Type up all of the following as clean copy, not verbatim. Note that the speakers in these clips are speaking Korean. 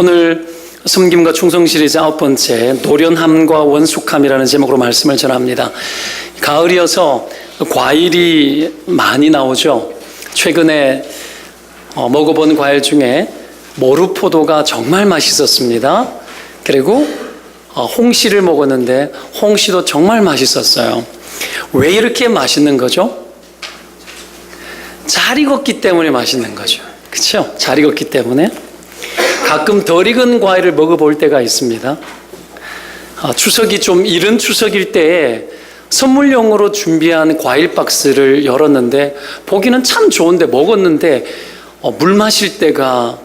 오늘 섬김과 충성 시리즈 9번째 노련함과 원숙함이라는 제목으로 말씀을 전합니다. 가을이어서 과일이 많이 나오죠. 최근에 먹어본 과일 중에 모루포도가 정말 맛있었습니다. 그리고 홍시를 먹었는데 홍시도 정말 맛있었어요. 왜 이렇게 맛있는 거죠? 잘 익었기 때문에 맛있는 거죠. 그렇죠? 잘 익었기 때문에. 가끔 덜 익은 과일을 먹어볼 때가 있습니다. 추석이 좀 이른 추석일 때에 선물용으로 준비한 과일 박스를 열었는데 보기는 참 좋은데 먹었는데 물 마실 때가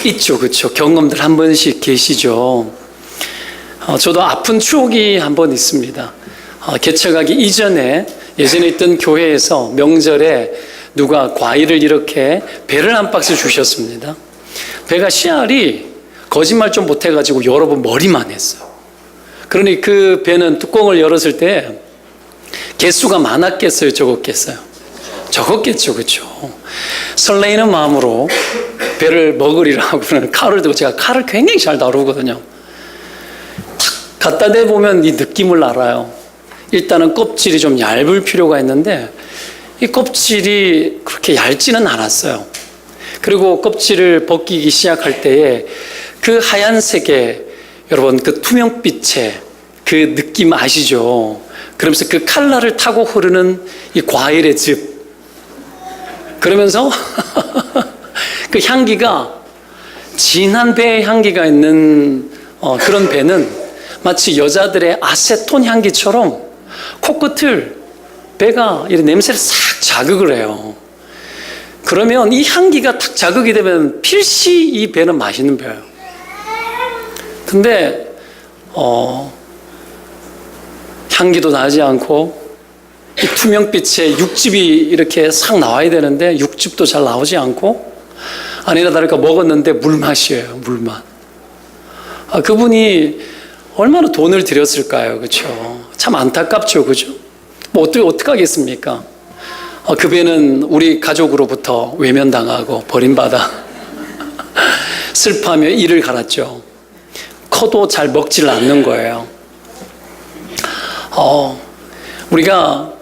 있죠. 그렇죠? 경험들 한 번씩 계시죠. 저도 아픈 추억이 한 번 있습니다. 개척하기 이전에 예전에 있던 교회에서 명절에 누가 과일을 이렇게 배를 한 박스 주셨습니다. 배가 씨알이 거짓말 좀 못해가지고 여러 번 머리만 했어요. 그러니 그 배는 뚜껑을 열었을 때 개수가 많았겠어요? 적었겠어요? 적었겠죠. 그렇죠? 설레이는 마음으로 배를 먹으리라고는 칼을 들고, 제가 칼을 굉장히 잘 다루거든요. 탁 갖다 대보면 이 느낌을 알아요. 일단은 껍질이 좀 얇을 필요가 있는데 이 껍질이 그렇게 얇지는 않았어요. 그리고 껍질을 벗기기 시작할 때에 그 하얀색의 여러분 그 투명빛의 그 느낌 아시죠? 그러면서 그 칼날을 타고 흐르는 이 과일의 즙, 그러면서 그 향기가 진한 배의 향기가 있는 그런 배는 마치 여자들의 아세톤 향기처럼 코끝을 배가 이런 냄새를 싹 자극을 해요. 그러면 이 향기가 탁 자극이 되면 필시 이 배는 맛있는 배예요. 근데 향기도 나지 않고 이 투명빛에 육즙이 이렇게 싹 나와야 되는데 육즙도 잘 나오지 않고 아니나 다를까 먹었는데 물맛이에요. 물맛. 그분이 얼마나 돈을 들였을까요? 그렇죠? 참 안타깝죠. 그죠? 뭐 어떻게 하겠습니까? 그 배는 우리 가족으로부터 외면당하고 버림받아 슬퍼하며 이를 갈았죠. 커도 잘 먹질 않는 거예요. 우리가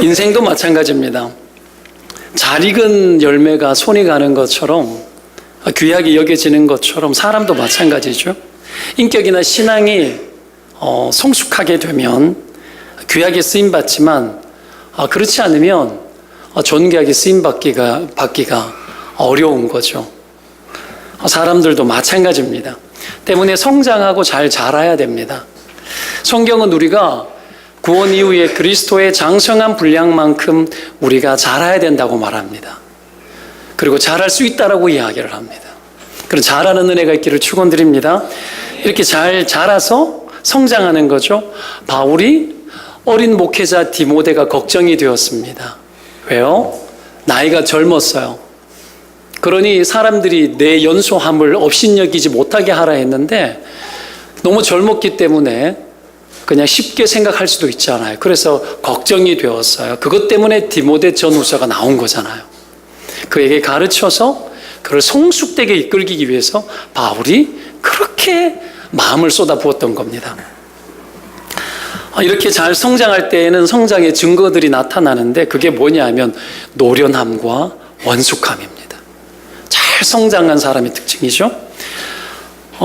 인생도 마찬가지입니다. 잘 익은 열매가 손이 가는 것처럼 귀하게 여겨지는 것처럼 사람도 마찬가지죠. 인격이나 신앙이 성숙하게 되면 귀하게 쓰임받지만 그렇지 않으면 존귀하게 쓰임받기가 어려운 거죠. 사람들도 마찬가지입니다. 때문에 성장하고 잘 자라야 됩니다. 성경은 우리가 구원 이후에 그리스도의 장성한 분량만큼 우리가 자라야 된다고 말합니다. 그리고 자랄 수 있다라고 이야기를 합니다. 그런 자라는 은혜가 있기를 축원드립니다. 이렇게 잘 자라서 성장하는 거죠. 바울이 어린 목회자 디모데가 걱정이 되었습니다. 왜요? 나이가 젊었어요. 그러니 사람들이 내 연소함을 업신여기지 못하게 하라 했는데 너무 젊었기 때문에 그냥 쉽게 생각할 수도 있잖아요. 그래서 걱정이 되었어요. 그것 때문에 디모데 전후서가 나온 거잖아요. 그에게 가르쳐서 그를 성숙되게 이끌기 위해서 바울이 그렇게 마음을 쏟아부었던 겁니다. 이렇게 잘 성장할 때에는 성장의 증거들이 나타나는데 그게 뭐냐면 노련함과 원숙함입니다. 잘 성장한 사람의 특징이죠.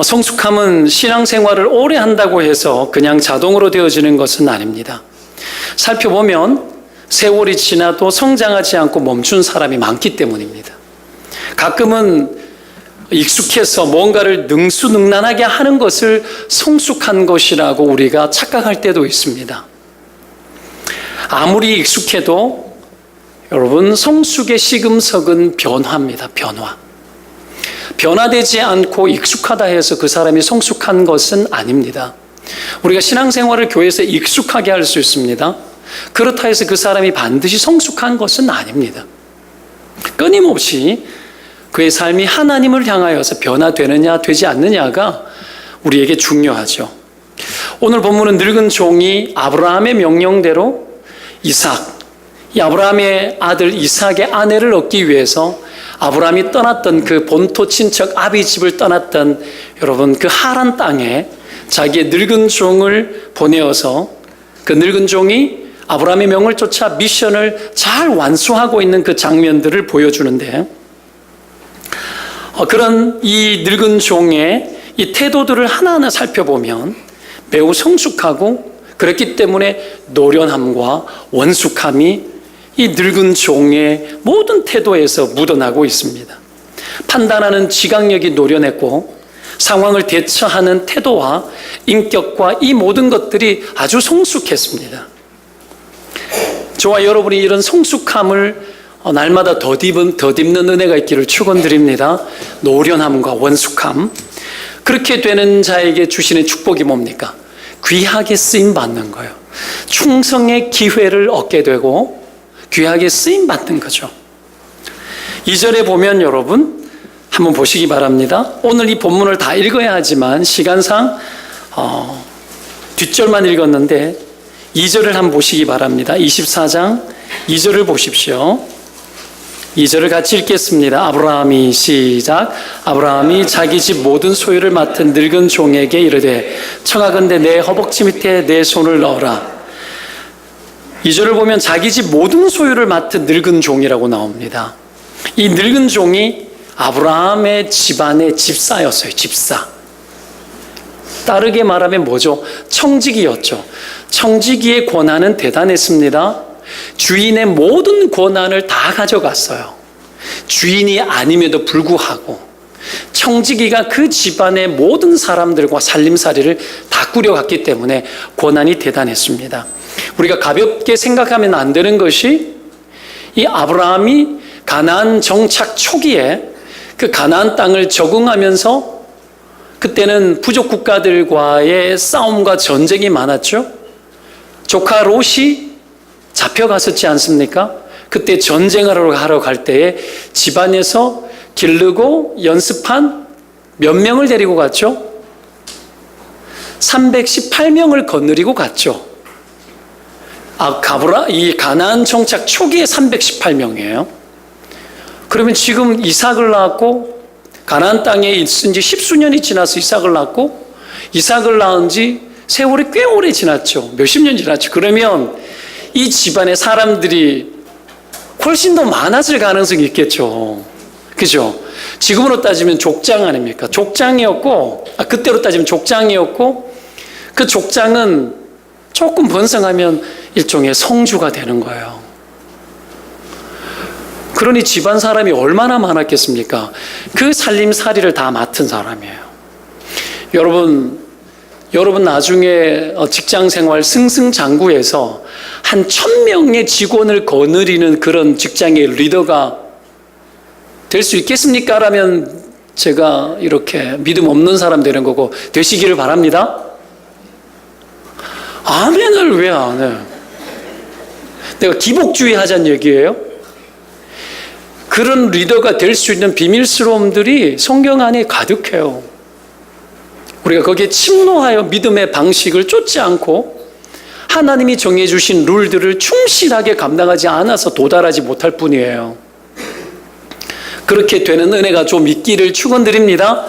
성숙함은 신앙생활을 오래 한다고 해서 그냥 자동으로 되어지는 것은 아닙니다. 살펴보면 세월이 지나도 성장하지 않고 멈춘 사람이 많기 때문입니다. 가끔은 익숙해서 뭔가를 능수능란하게 하는 것을 성숙한 것이라고 우리가 착각할 때도 있습니다. 아무리 익숙해도 여러분 성숙의 시금석은 변화입니다. 변화되지 않고 익숙하다 해서 그 사람이 성숙한 것은 아닙니다. 우리가 신앙생활을 교회에서 익숙하게 할 수 있습니다. 그렇다 해서 그 사람이 반드시 성숙한 것은 아닙니다. 끊임없이 그의 삶이 하나님을 향하여서 변화되느냐 되지 않느냐가 우리에게 중요하죠. 오늘 본문은 늙은 종이 아브라함의 명령대로 이 아브라함의 아들 이삭의 아내를 얻기 위해서 아브라함이 떠났던 그 본토 친척 아비 집을 떠났던 여러분 그 하란 땅에 자기의 늙은 종을 보내어서 그 늙은 종이 아브라함의 명을 쫓아 미션을 잘 완수하고 있는 그 장면들을 보여주는데, 그런 이 늙은 종의 이 태도들을 하나하나 살펴보면 매우 성숙하고, 그렇기 때문에 노련함과 원숙함이 이 늙은 종의 모든 태도에서 묻어나고 있습니다. 판단하는 지각력이 노련했고, 상황을 대처하는 태도와 인격과 이 모든 것들이 아주 성숙했습니다. 저와 여러분이 이런 성숙함을 날마다 덧입는 은혜가 있기를 축원드립니다. 노련함과 원숙함. 그렇게 되는 자에게 주시는 축복이 뭡니까? 귀하게 쓰임 받는 거예요. 충성의 기회를 얻게 되고 귀하게 쓰임 받는 거죠. 2절에 보면 여러분 한번 보시기 바랍니다. 오늘 이 본문을 다 읽어야 하지만 시간상 뒷절만 읽었는데 2절을 한번 보시기 바랍니다. 24장 2절을 보십시오. 2절을 같이 읽겠습니다. 아브라함이 시작. 아브라함이 자기 집 모든 소유를 맡은 늙은 종에게 이르되 청하건대 내 허벅지 밑에 내 손을 넣어라. 2절을 보면 자기 집 모든 소유를 맡은 늙은 종이라고 나옵니다. 이 늙은 종이 아브라함의 집안의 집사였어요. 집사. 따르게 말하면 뭐죠? 청지기였죠. 청지기의 권한은 대단했습니다. 주인의 모든 권한을 다 가져갔어요. 주인이 아님에도 불구하고 청지기가 그 집안의 모든 사람들과 살림살이를 다 꾸려갔기 때문에 권한이 대단했습니다. 우리가 가볍게 생각하면 안 되는 것이 이 아브라함이 가나안 정착 초기에 그 가나안 땅을 적응하면서 그때는 부족 국가들과의 싸움과 전쟁이 많았죠. 조카 롯이 잡혀갔었지 않습니까? 그때 전쟁을 하러 갈 때에 집안에서 기르고 연습한 몇 명을 데리고 갔죠? 318명을 거느리고 갔죠. 이 가나안 정착 초기에 318명이에요. 그러면 지금 이삭을 낳았고 가나안 땅에 있은 지 10수년이 지나서 이삭을 낳고 이삭을 낳은 지 세월이 꽤 오래 지났죠. 몇십 년 지났죠. 그러면 이 집안의 사람들이 훨씬 더 많았을 가능성이 있겠죠. 그죠? 지금으로 따지면 족장 아닙니까? 족장이었고, 그때로 따지면 족장이었고, 그 족장은 조금 번성하면 일종의 성주가 되는 거예요. 그러니 집안 사람이 얼마나 많았겠습니까? 그 살림살이를 다 맡은 사람이에요. 여러분 나중에 직장생활 승승장구해서 한 1000명의 직원을 거느리는 그런 직장의 리더가 될 수 있겠습니까? 라면 제가 이렇게 믿음 없는 사람 되는 거고 되시기를 바랍니다. 아멘을 왜 안 해? 내가 기복주의 하자는 얘기예요? 그런 리더가 될 수 있는 비밀스러움들이 성경 안에 가득해요. 우리가 거기에 침노하여 믿음의 방식을 쫓지 않고 하나님이 정해주신 룰들을 충실하게 감당하지 않아서 도달하지 못할 뿐이에요. 그렇게 되는 은혜가 좀 있기를 축원드립니다.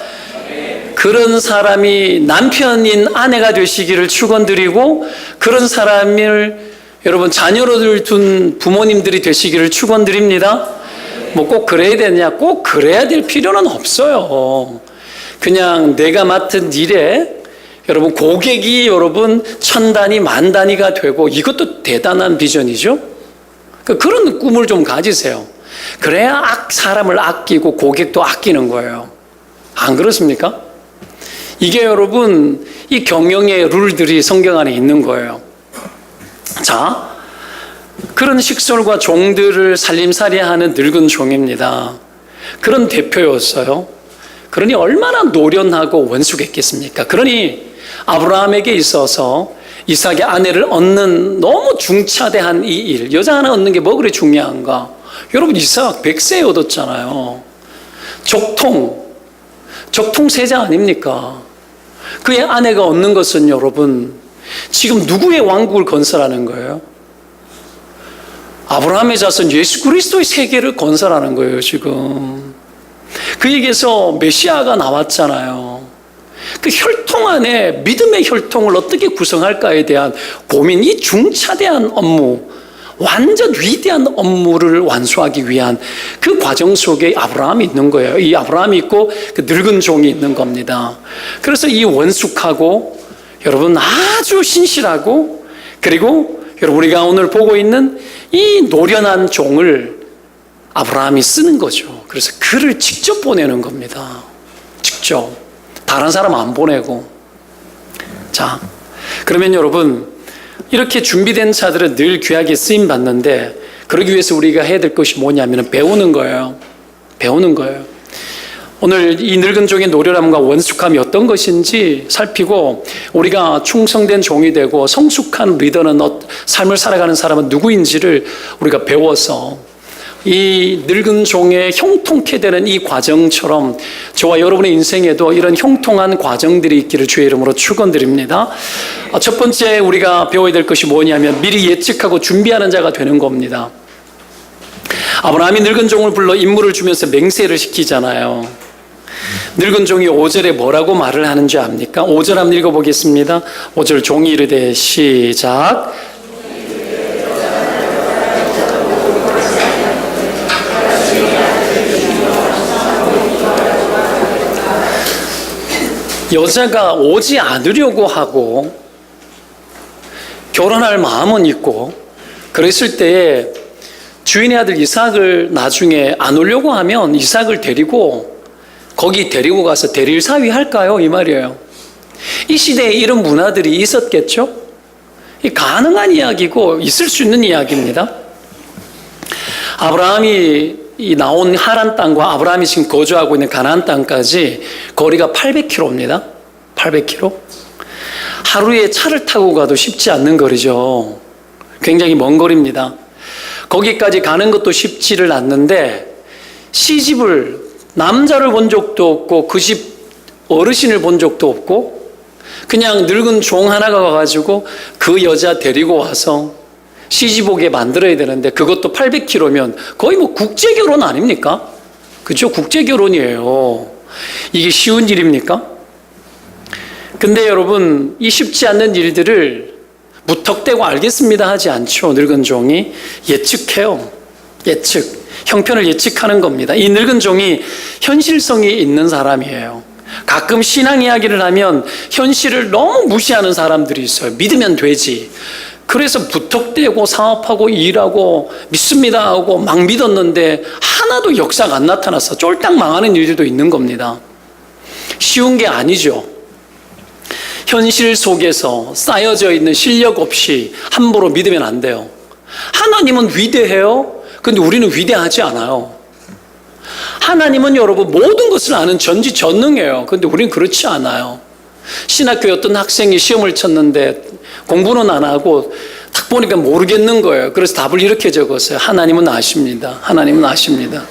그런 사람이 남편인 아내가 되시기를 축원드리고 그런 사람을 여러분 자녀를 둔 부모님들이 되시기를 축원드립니다. 뭐 꼭 그래야 되냐? 꼭 그래야 될 필요는 없어요. 그냥 내가 맡은 일에 여러분 고객이 여러분 1000단위 만단위가 되고 이것도 대단한 비전이죠. 그런 꿈을 좀 가지세요. 그래야 사람을 아끼고 고객도 아끼는 거예요. 안 그렇습니까? 이게 여러분 이 경영의 룰들이 성경 안에 있는 거예요. 자, 그런 식솔과 종들을 살림살이하는 늙은 종입니다. 그런 대표였어요. 그러니 얼마나 노련하고 원숙했겠습니까? 그러니 아브라함에게 있어서 이삭의 아내를 얻는 너무 중차대한 이 일, 여자 하나 얻는 게 뭐 그리 중요한가? 여러분 이삭 100세에 얻었잖아요. 적통 세자 아닙니까? 그의 아내가 얻는 것은 여러분 지금 누구의 왕국을 건설하는 거예요? 아브라함의 자손 예수 그리스도의 세계를 건설하는 거예요, 지금. 그에게서 메시아가 나왔잖아요. 그 혈통 안에 믿음의 혈통을 어떻게 구성할까에 대한 고민, 이 중차대한 업무, 완전 위대한 업무를 완수하기 위한 그 과정 속에 아브라함이 있는 거예요. 이 아브라함이 있고 그 늙은 종이 있는 겁니다. 그래서 이 원숙하고 여러분 아주 신실하고 그리고 여러분 우리가 오늘 보고 있는 이 노련한 종을 아브라함이 쓰는 거죠. 그래서 그를 직접 보내는 겁니다. 직접. 다른 사람 안 보내고. 자, 그러면 여러분 이렇게 준비된 자들은 늘 귀하게 쓰임 받는데 그러기 위해서 우리가 해야 될 것이 뭐냐면 배우는 거예요. 배우는 거예요. 오늘 이 늙은 종의 노련함과 원숙함이 어떤 것인지 살피고 우리가 충성된 종이 되고 성숙한 리더는 삶을 살아가는 사람은 누구인지를 우리가 배워서 이 늙은 종의 형통케 되는 이 과정처럼 저와 여러분의 인생에도 이런 형통한 과정들이 있기를 주의 이름으로 축원드립니다. 첫 번째 우리가 배워야 될 것이 뭐냐면 미리 예측하고 준비하는 자가 되는 겁니다. 아브라함이 늙은 종을 불러 임무를 주면서 맹세를 시키잖아요. 늙은 종이 5절에 뭐라고 말을 하는지 압니까? 5절 한번 읽어보겠습니다. 5절 종이 이르되 시작. 여자가 오지 않으려고 하고 결혼할 마음은 있고 그랬을 때에 주인의 아들 이삭을 나중에 안 오려고 하면 이삭을 데리고 거기 데리고 가서 대릴 사위 할까요? 이 말이에요. 이 시대에 이런 문화들이 있었겠죠? 이 가능한 이야기고 있을 수 있는 이야기입니다. 아브라함이 이 나온 하란 땅과 아브라함이 지금 거주하고 있는 가나안 땅까지 거리가 800km입니다. 800km. 하루에 차를 타고 가도 쉽지 않는 거리죠. 굉장히 먼 거리입니다. 거기까지 가는 것도 쉽지를 않는데 시집을 남자를 본 적도 없고 그 집 어르신을 본 적도 없고 그냥 늙은 종 하나가 와가지고 그 여자 데리고 와서 시집 오게 만들어야 되는데 그것도 800km면 거의 뭐 국제결혼 아닙니까? 그죠? 국제결혼이에요. 이게 쉬운 일입니까? 근데 여러분 이 쉽지 않는 일들을 무턱대고 알겠습니다 하지 않죠. 늙은 종이 예측해요. 예측. 형편을 예측하는 겁니다. 이 늙은 종이 현실성이 있는 사람이에요. 가끔 신앙 이야기를 하면 현실을 너무 무시하는 사람들이 있어요. 믿으면 되지. 그래서 무턱대고 사업하고 일하고 믿습니다 하고 막 믿었는데 하나도 역사가 안 나타나서 쫄딱 망하는 일들도 있는 겁니다. 쉬운 게 아니죠. 현실 속에서 쌓여져 있는 실력 없이 함부로 믿으면 안 돼요. 하나님은 위대해요. 근데 우리는 위대하지 않아요. 하나님은 여러분 모든 것을 아는 전지전능해요. 근데 우리는 그렇지 않아요. 신학교에 어떤 학생이 시험을 쳤는데 공부는 안 하고 딱 보니까 모르겠는 거예요. 그래서 답을 이렇게 적었어요. 하나님은 아십니다. 하나님은 아십니다.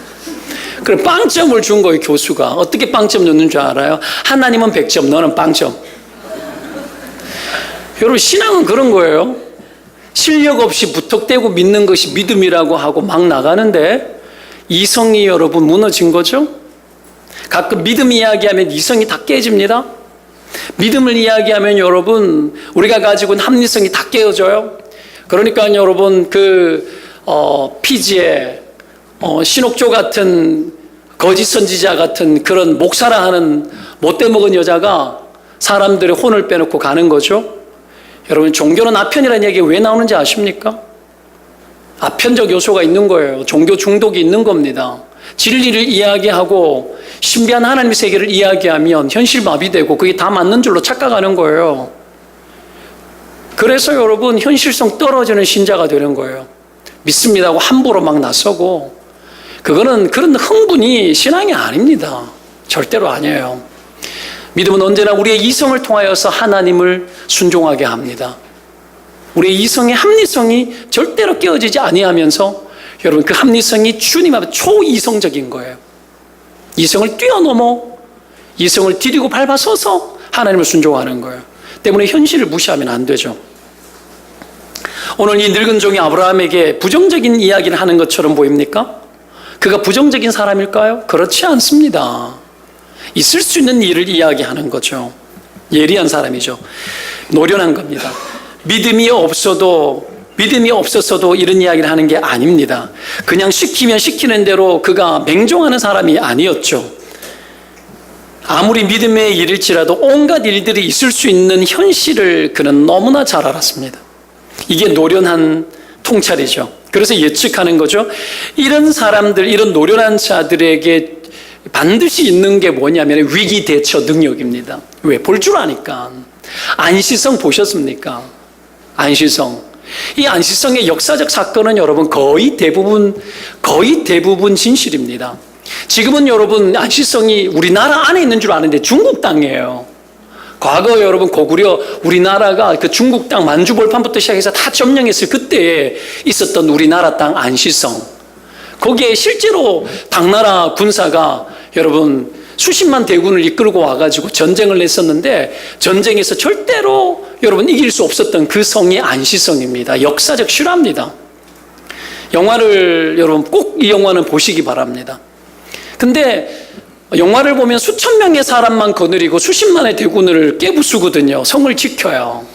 그래 빵점을 준 거예요. 교수가. 어떻게 빵점 줬는 줄 알아요? 하나님은 100점, 너는 빵점. 여러분 신앙은 그런 거예요. 실력 없이 무턱대고 믿는 것이 믿음이라고 하고 막 나가는데 이성이 여러분 무너진 거죠. 가끔 믿음 이야기하면 이성이 다 깨집니다. 믿음을 이야기하면 여러분 우리가 가지고 있는 합리성이 다 깨어져요. 그러니까 여러분 피지에 신옥조 같은 거짓 선지자 같은 그런 목사라 하는 못돼 먹은 여자가 사람들의 혼을 빼놓고 가는 거죠. 여러분 종교는 아편이라는 얘기가 왜 나오는지 아십니까? 아편적 요소가 있는 거예요. 종교 중독이 있는 겁니다. 진리를 이야기하고 신비한 하나님의 세계를 이야기하면 현실 마비되고 그게 다 맞는 줄로 착각하는 거예요. 그래서 여러분 현실성 떨어지는 신자가 되는 거예요. 믿습니다 하고 함부로 막 나서고 그거는 그런 흥분이 신앙이 아닙니다. 절대로 아니에요. 믿음은 언제나 우리의 이성을 통하여서 하나님을 순종하게 합니다. 우리의 이성의 합리성이 절대로 깨어지지 아니하면서 여러분 그 합리성이 주님 앞에 초이성적인 거예요. 이성을 뛰어넘어 이성을 디디고 밟아서서 하나님을 순종하는 거예요. 때문에 현실을 무시하면 안 되죠. 오늘 이 늙은 종이 아브라함에게 부정적인 이야기를 하는 것처럼 보입니까? 그가 부정적인 사람일까요? 그렇지 않습니다. 있을 수 있는 일을 이야기하는 거죠. 예리한 사람이죠. 노련한 겁니다. 믿음이 없었어도 이런 이야기를 하는 게 아닙니다. 그냥 시키면 시키는 대로 그가 맹종하는 사람이 아니었죠. 아무리 믿음의 일일지라도 온갖 일들이 있을 수 있는 현실을 그는 너무나 잘 알았습니다. 이게 노련한 통찰이죠. 그래서 예측하는 거죠. 이런 사람들, 이런 노련한 자들에게 반드시 있는 게 뭐냐면 위기 대처 능력입니다. 왜? 볼 줄 아니까. 안시성 보셨습니까? 안시성. 이 안시성의 역사적 사건은 여러분 거의 대부분 진실입니다. 지금은 여러분 안시성이 우리나라 안에 있는 줄 아는데 중국 땅이에요. 과거 여러분 고구려 우리나라가 그 중국 땅 만주벌판부터 시작해서 다 점령했을 그때에 있었던 우리나라 땅 안시성, 거기에 실제로 당나라 군사가 여러분 수십만 대군을 이끌고 와가지고 전쟁을 했었는데 전쟁에서 절대로 여러분 이길 수 없었던 그 성이 안시성입니다. 역사적 실화입니다. 영화를 여러분 꼭 이 영화는 보시기 바랍니다. 근데 영화를 보면 수천 명의 사람만 거느리고 수십만의 대군을 깨부수거든요. 성을 지켜요.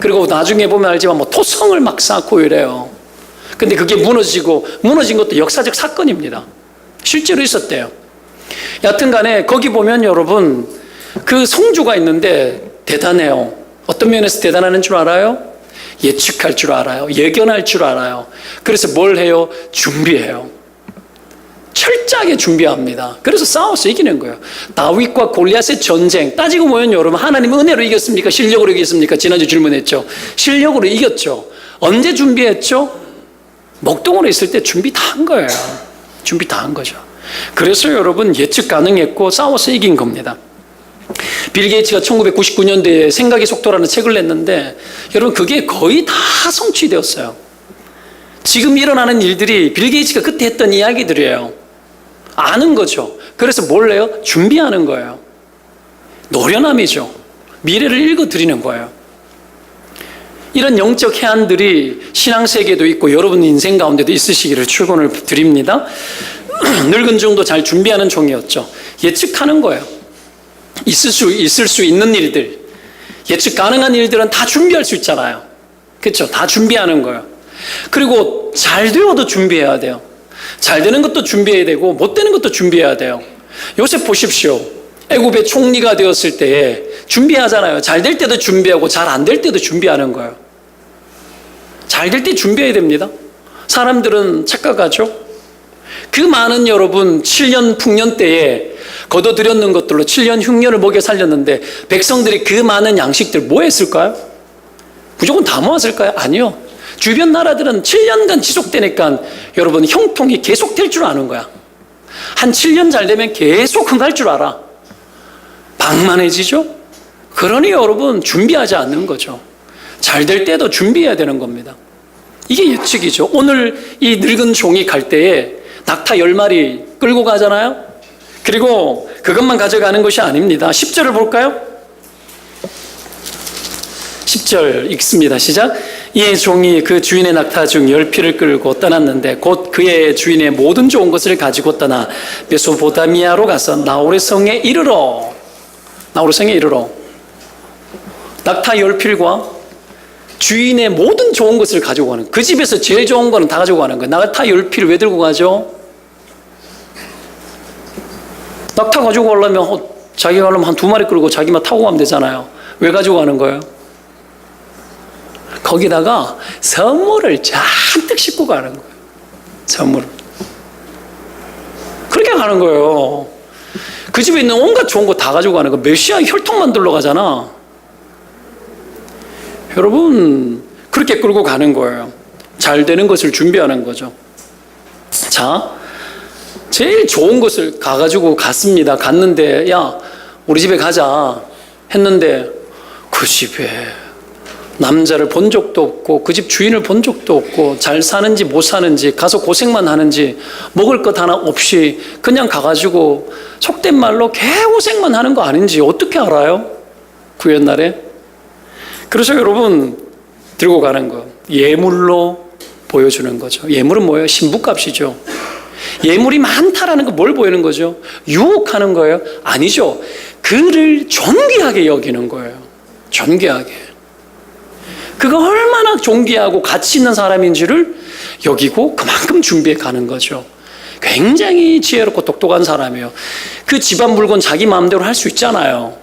그리고 나중에 보면 알지만 뭐 토성을 막 쌓고 이래요. 근데 그게 무너진 것도 역사적 사건입니다. 실제로 있었대요. 여하튼 간에 거기 보면 여러분 그 성주가 있는데 대단해요. 어떤 면에서 대단하는 줄 알아요? 예측할 줄 알아요. 예견할 줄 알아요. 그래서 뭘 해요? 준비해요. 철저하게 준비합니다. 그래서 싸워서 이기는 거예요. 다윗과 골리앗의 전쟁 따지고 보면 여러분 하나님은 은혜로 이겼습니까? 실력으로 이겼습니까? 지난주 질문했죠. 실력으로 이겼죠. 언제 준비했죠? 목동으로 있을 때 준비 다 한 거예요. 준비 다 한 거죠. 그래서 여러분 예측 가능했고 싸워서 이긴 겁니다. 빌 게이츠가 1999년도에 생각의 속도라는 책을 냈는데 여러분 그게 거의 다 성취되었어요. 지금 일어나는 일들이 빌 게이츠가 그때 했던 이야기들이에요. 아는 거죠. 그래서 뭘 해요? 준비하는 거예요. 노련함이죠. 미래를 읽어드리는 거예요. 이런 영적 해안들이 신앙세계에도 있고 여러분 인생 가운데도 있으시기를 축원을 드립니다. 늙은 종도 잘 준비하는 종이었죠. 예측하는 거예요. 있을 수 있는 일들, 예측 가능한 일들은 다 준비할 수 있잖아요. 그렇죠? 다 준비하는 거예요. 그리고 잘 되어도 준비해야 돼요. 잘 되는 것도 준비해야 되고 못 되는 것도 준비해야 돼요. 요셉 보십시오. 애굽의 총리가 되었을 때에 준비하잖아요. 잘 될 때도 준비하고 잘 안 될 때도 준비하는 거예요. 잘 될 때 준비해야 됩니다. 사람들은 착각하죠. 그 많은 여러분 7년 풍년 때에 거둬들였는 것들로 7년 흉년을 먹여 살렸는데 백성들이 그 많은 양식들 뭐 했을까요? 무조건 다 모았을까요? 아니요. 주변 나라들은 7년간 지속되니까 여러분 형통이 계속될 줄 아는 거야. 한 7년 잘 되면 계속 흥할 줄 알아. 방만해지죠? 그러니 여러분 준비하지 않는 거죠. 잘 될 때도 준비해야 되는 겁니다. 이게 예측이죠. 오늘 이 늙은 종이 갈 때에 낙타 10마리 끌고 가잖아요. 그리고 그것만 가져가는 것이 아닙니다. 10절을 볼까요? 10절 읽습니다. 시작. 이에 종이 그 주인의 낙타 중 10피를 끌고 떠났는데 곧 그의 주인의 모든 좋은 것을 가지고 떠나 메소포타미아로 가서 나홀의 성에 이르러 낙타 10필과 주인의 모든 좋은 것을 가지고 가는, 그 집에서 제일 좋은 거는 다 가지고 가는 거예요. 낙타 10필을 왜 들고 가죠? 낙타 가지고 가려면 자기가 가려면 한 2마리 끌고 자기만 타고 가면 되잖아요. 왜 가지고 가는 거예요? 거기다가 선물을 잔뜩 싣고 가는 거예요. 선물을. 그렇게 가는 거예요. 그 집에 있는 온갖 좋은 거 다 가지고 가는 거예요. 메시아 혈통 만들러 가잖아. 여러분 그렇게 끌고 가는 거예요. 잘 되는 것을 준비하는 거죠. 자, 제일 좋은 것을 가가지고 갔습니다. 갔는데 야 우리 집에 가자 했는데 그 집에 남자를 본 적도 없고 그 집 주인을 본 적도 없고 잘 사는지 못 사는지 가서 고생만 하는지 먹을 것 하나 없이 그냥 가가지고 속된 말로 개고생만 하는 거 아닌지 어떻게 알아요? 그 옛날에. 그래서 여러분 들고 가는 거. 예물로 보여주는 거죠. 예물은 뭐예요? 신부값이죠. 예물이 많다라는 거 뭘 보이는 거죠? 유혹하는 거예요? 아니죠. 그를 존귀하게 여기는 거예요. 존귀하게. 그가 얼마나 존귀하고 가치 있는 사람인지를 여기고 그만큼 준비해 가는 거죠. 굉장히 지혜롭고 똑똑한 사람이에요. 그 집안 물건 자기 마음대로 할 수 있잖아요.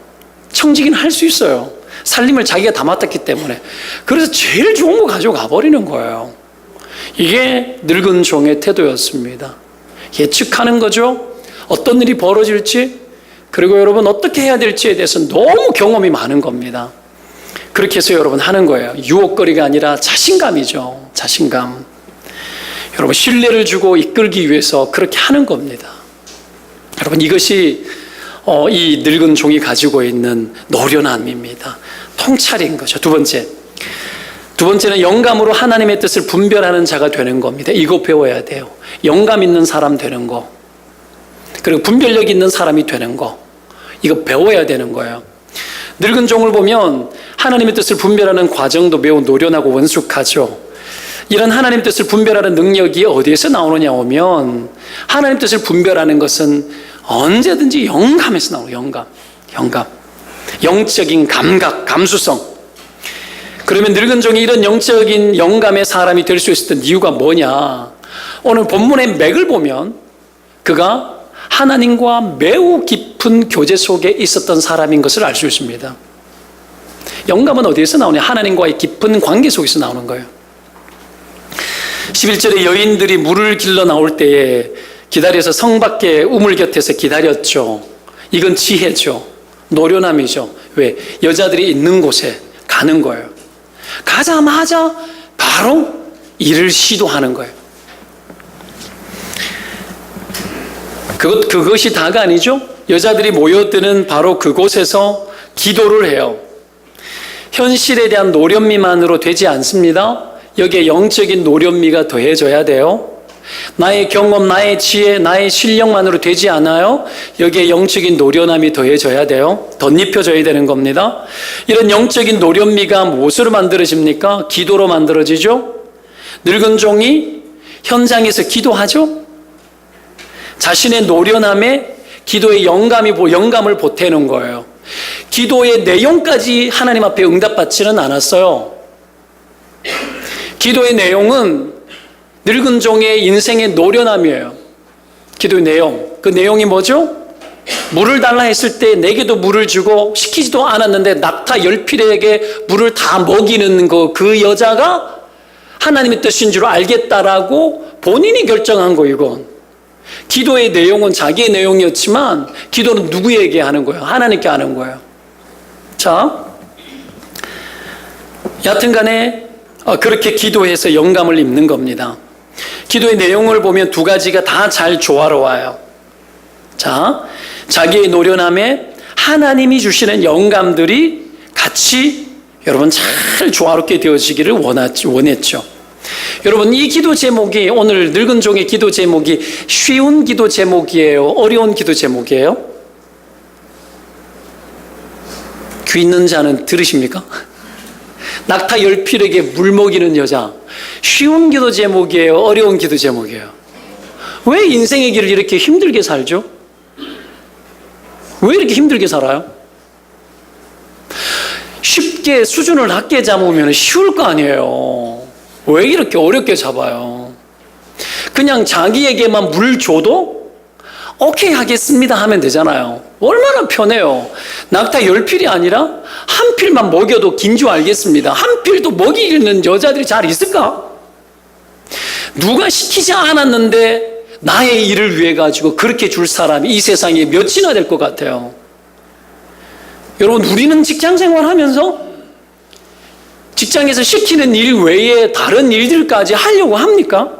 청지기는 할 수 있어요. 살림을 자기가 다 맡았기 때문에. 그래서 제일 좋은 거 가져가 버리는 거예요. 이게 늙은 종의 태도였습니다. 예측하는 거죠. 어떤 일이 벌어질지, 그리고 여러분 어떻게 해야 될지에 대해서 너무 경험이 많은 겁니다. 그렇게 해서 여러분 하는 거예요. 유혹거리가 아니라 자신감이죠. 자신감. 여러분 신뢰를 주고 이끌기 위해서 그렇게 하는 겁니다. 여러분 이것이 이 늙은 종이 가지고 있는 노련함입니다. 통찰인 거죠. 두 번째는 영감으로 하나님의 뜻을 분별하는 자가 되는 겁니다. 이거 배워야 돼요. 영감 있는 사람 되는 거, 그리고 분별력 있는 사람이 되는 거, 이거 배워야 되는 거예요. 늙은 종을 보면 하나님의 뜻을 분별하는 과정도 매우 노련하고 원숙하죠. 이런 하나님 뜻을 분별하는 능력이 어디에서 나오느냐 하면, 하나님 뜻을 분별하는 것은 언제든지 영감에서 나와요. 영감. 영적인 감각, 감수성. 그러면 늙은 종이 이런 영적인 영감의 사람이 될 수 있었던 이유가 뭐냐? 오늘 본문의 맥을 보면 그가 하나님과 매우 깊은 교제 속에 있었던 사람인 것을 알 수 있습니다. 영감은 어디에서 나오냐? 하나님과의 깊은 관계 속에서 나오는 거예요. 11절에 여인들이 물을 길러 나올 때에 기다려서 성 밖에 우물 곁에서 기다렸죠. 이건 지혜죠. 노련함이죠. 왜? 여자들이 있는 곳에 가는 거예요. 가자마자 바로 일을 시도하는 거예요. 그것이 다가 아니죠. 여자들이 모여드는 바로 그곳에서 기도를 해요. 현실에 대한 노련미만으로 되지 않습니다. 여기에 영적인 노련미가 더해져야 돼요. 나의 경험, 나의 지혜, 나의 실력만으로 되지 않아요. 여기에 영적인 노련함이 더해져야 돼요. 덧입혀져야 되는 겁니다. 이런 영적인 노련미가 무엇으로 만들어집니까? 기도로 만들어지죠. 늙은 종이 현장에서 기도하죠. 자신의 노련함에 기도의 영감을 보태는 거예요. 기도의 내용까지 하나님 앞에 응답받지는 않았어요. 기도의 내용은 늙은 종의 인생의 노련함이에요. 기도의 내용. 그 내용이 뭐죠? 물을 달라 했을 때 내게도 물을 주고 시키지도 않았는데 낙타 10필에게 물을 다 먹이는 그 여자가 하나님의 뜻인 줄 알겠다라고 본인이 결정한 거. 이건 기도의 내용은 자기의 내용이었지만 기도는 누구에게 하는 거예요? 하나님께 하는 거예요. 자, 여하튼간에 그렇게 기도해서 영감을 입는 겁니다. 기도의 내용을 보면 두 가지가 다 잘 조화로워요. 자, 자기의 노련함에 하나님이 주시는 영감들이 같이 여러분 잘 조화롭게 되어지기를 원했죠. 여러분 이 기도 제목이, 오늘 늙은 종의 기도 제목이 쉬운 기도 제목이에요? 어려운 기도 제목이에요? 귀 있는 자는 들으십니까? 낙타 10필에게 물 먹이는 여자, 쉬운 기도 제목이에요? 어려운 기도 제목이에요? 왜 인생의 길을 이렇게 힘들게 살죠? 왜 이렇게 힘들게 살아요? 쉽게 수준을 낮게 잡으면 쉬울 거 아니에요. 왜 이렇게 어렵게 잡아요? 그냥 자기에게만 물 줘도 오케이 하겠습니다 하면 되잖아요. 얼마나 편해요. 낙타 10필이 아니라 한 필만 먹여도 긴 줄 알겠습니다. 한 필도 먹이는 여자들이 잘 있을까? 누가 시키지 않았는데 나의 일을 위해 가지고 그렇게 줄 사람이 이 세상에 몇이나 될 것 같아요. 여러분 우리는 직장생활 하면서 직장에서 시키는 일 외에 다른 일들까지 하려고 합니까?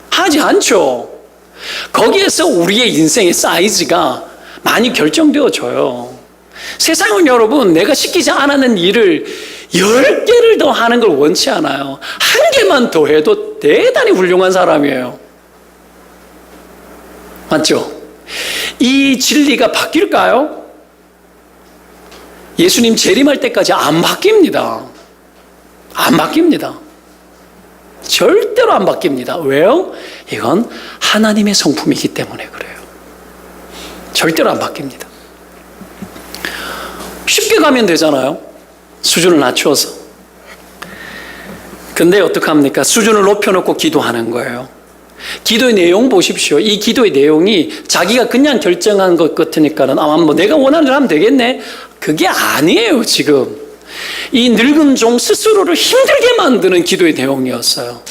하지 않죠. 거기에서 우리의 인생의 사이즈가 많이 결정되어져요. 세상은 여러분 내가 시키지 않았는 일을 10개를 더 하는 걸 원치 않아요. 한 개만 더 해도 대단히 훌륭한 사람이에요. 맞죠? 이 진리가 바뀔까요? 예수님 재림할 때까지 안 바뀝니다. 안 바뀝니다. 절대로 안 바뀝니다. 왜요? 이건 하나님의 성품이기 때문에 그래요. 절대로 안 바뀝니다. 쉽게 가면 되잖아요. 수준을 낮추어서. 근데 어떡합니까? 수준을 높여놓고 기도하는 거예요. 기도의 내용 보십시오. 이 기도의 내용이 자기가 그냥 결정한 것 같으니까는 뭐 내가 원하는 대로 하면 되겠네. 그게 아니에요, 지금. 이 늙은 종 스스로를 힘들게 만드는 기도의 내용이었어요.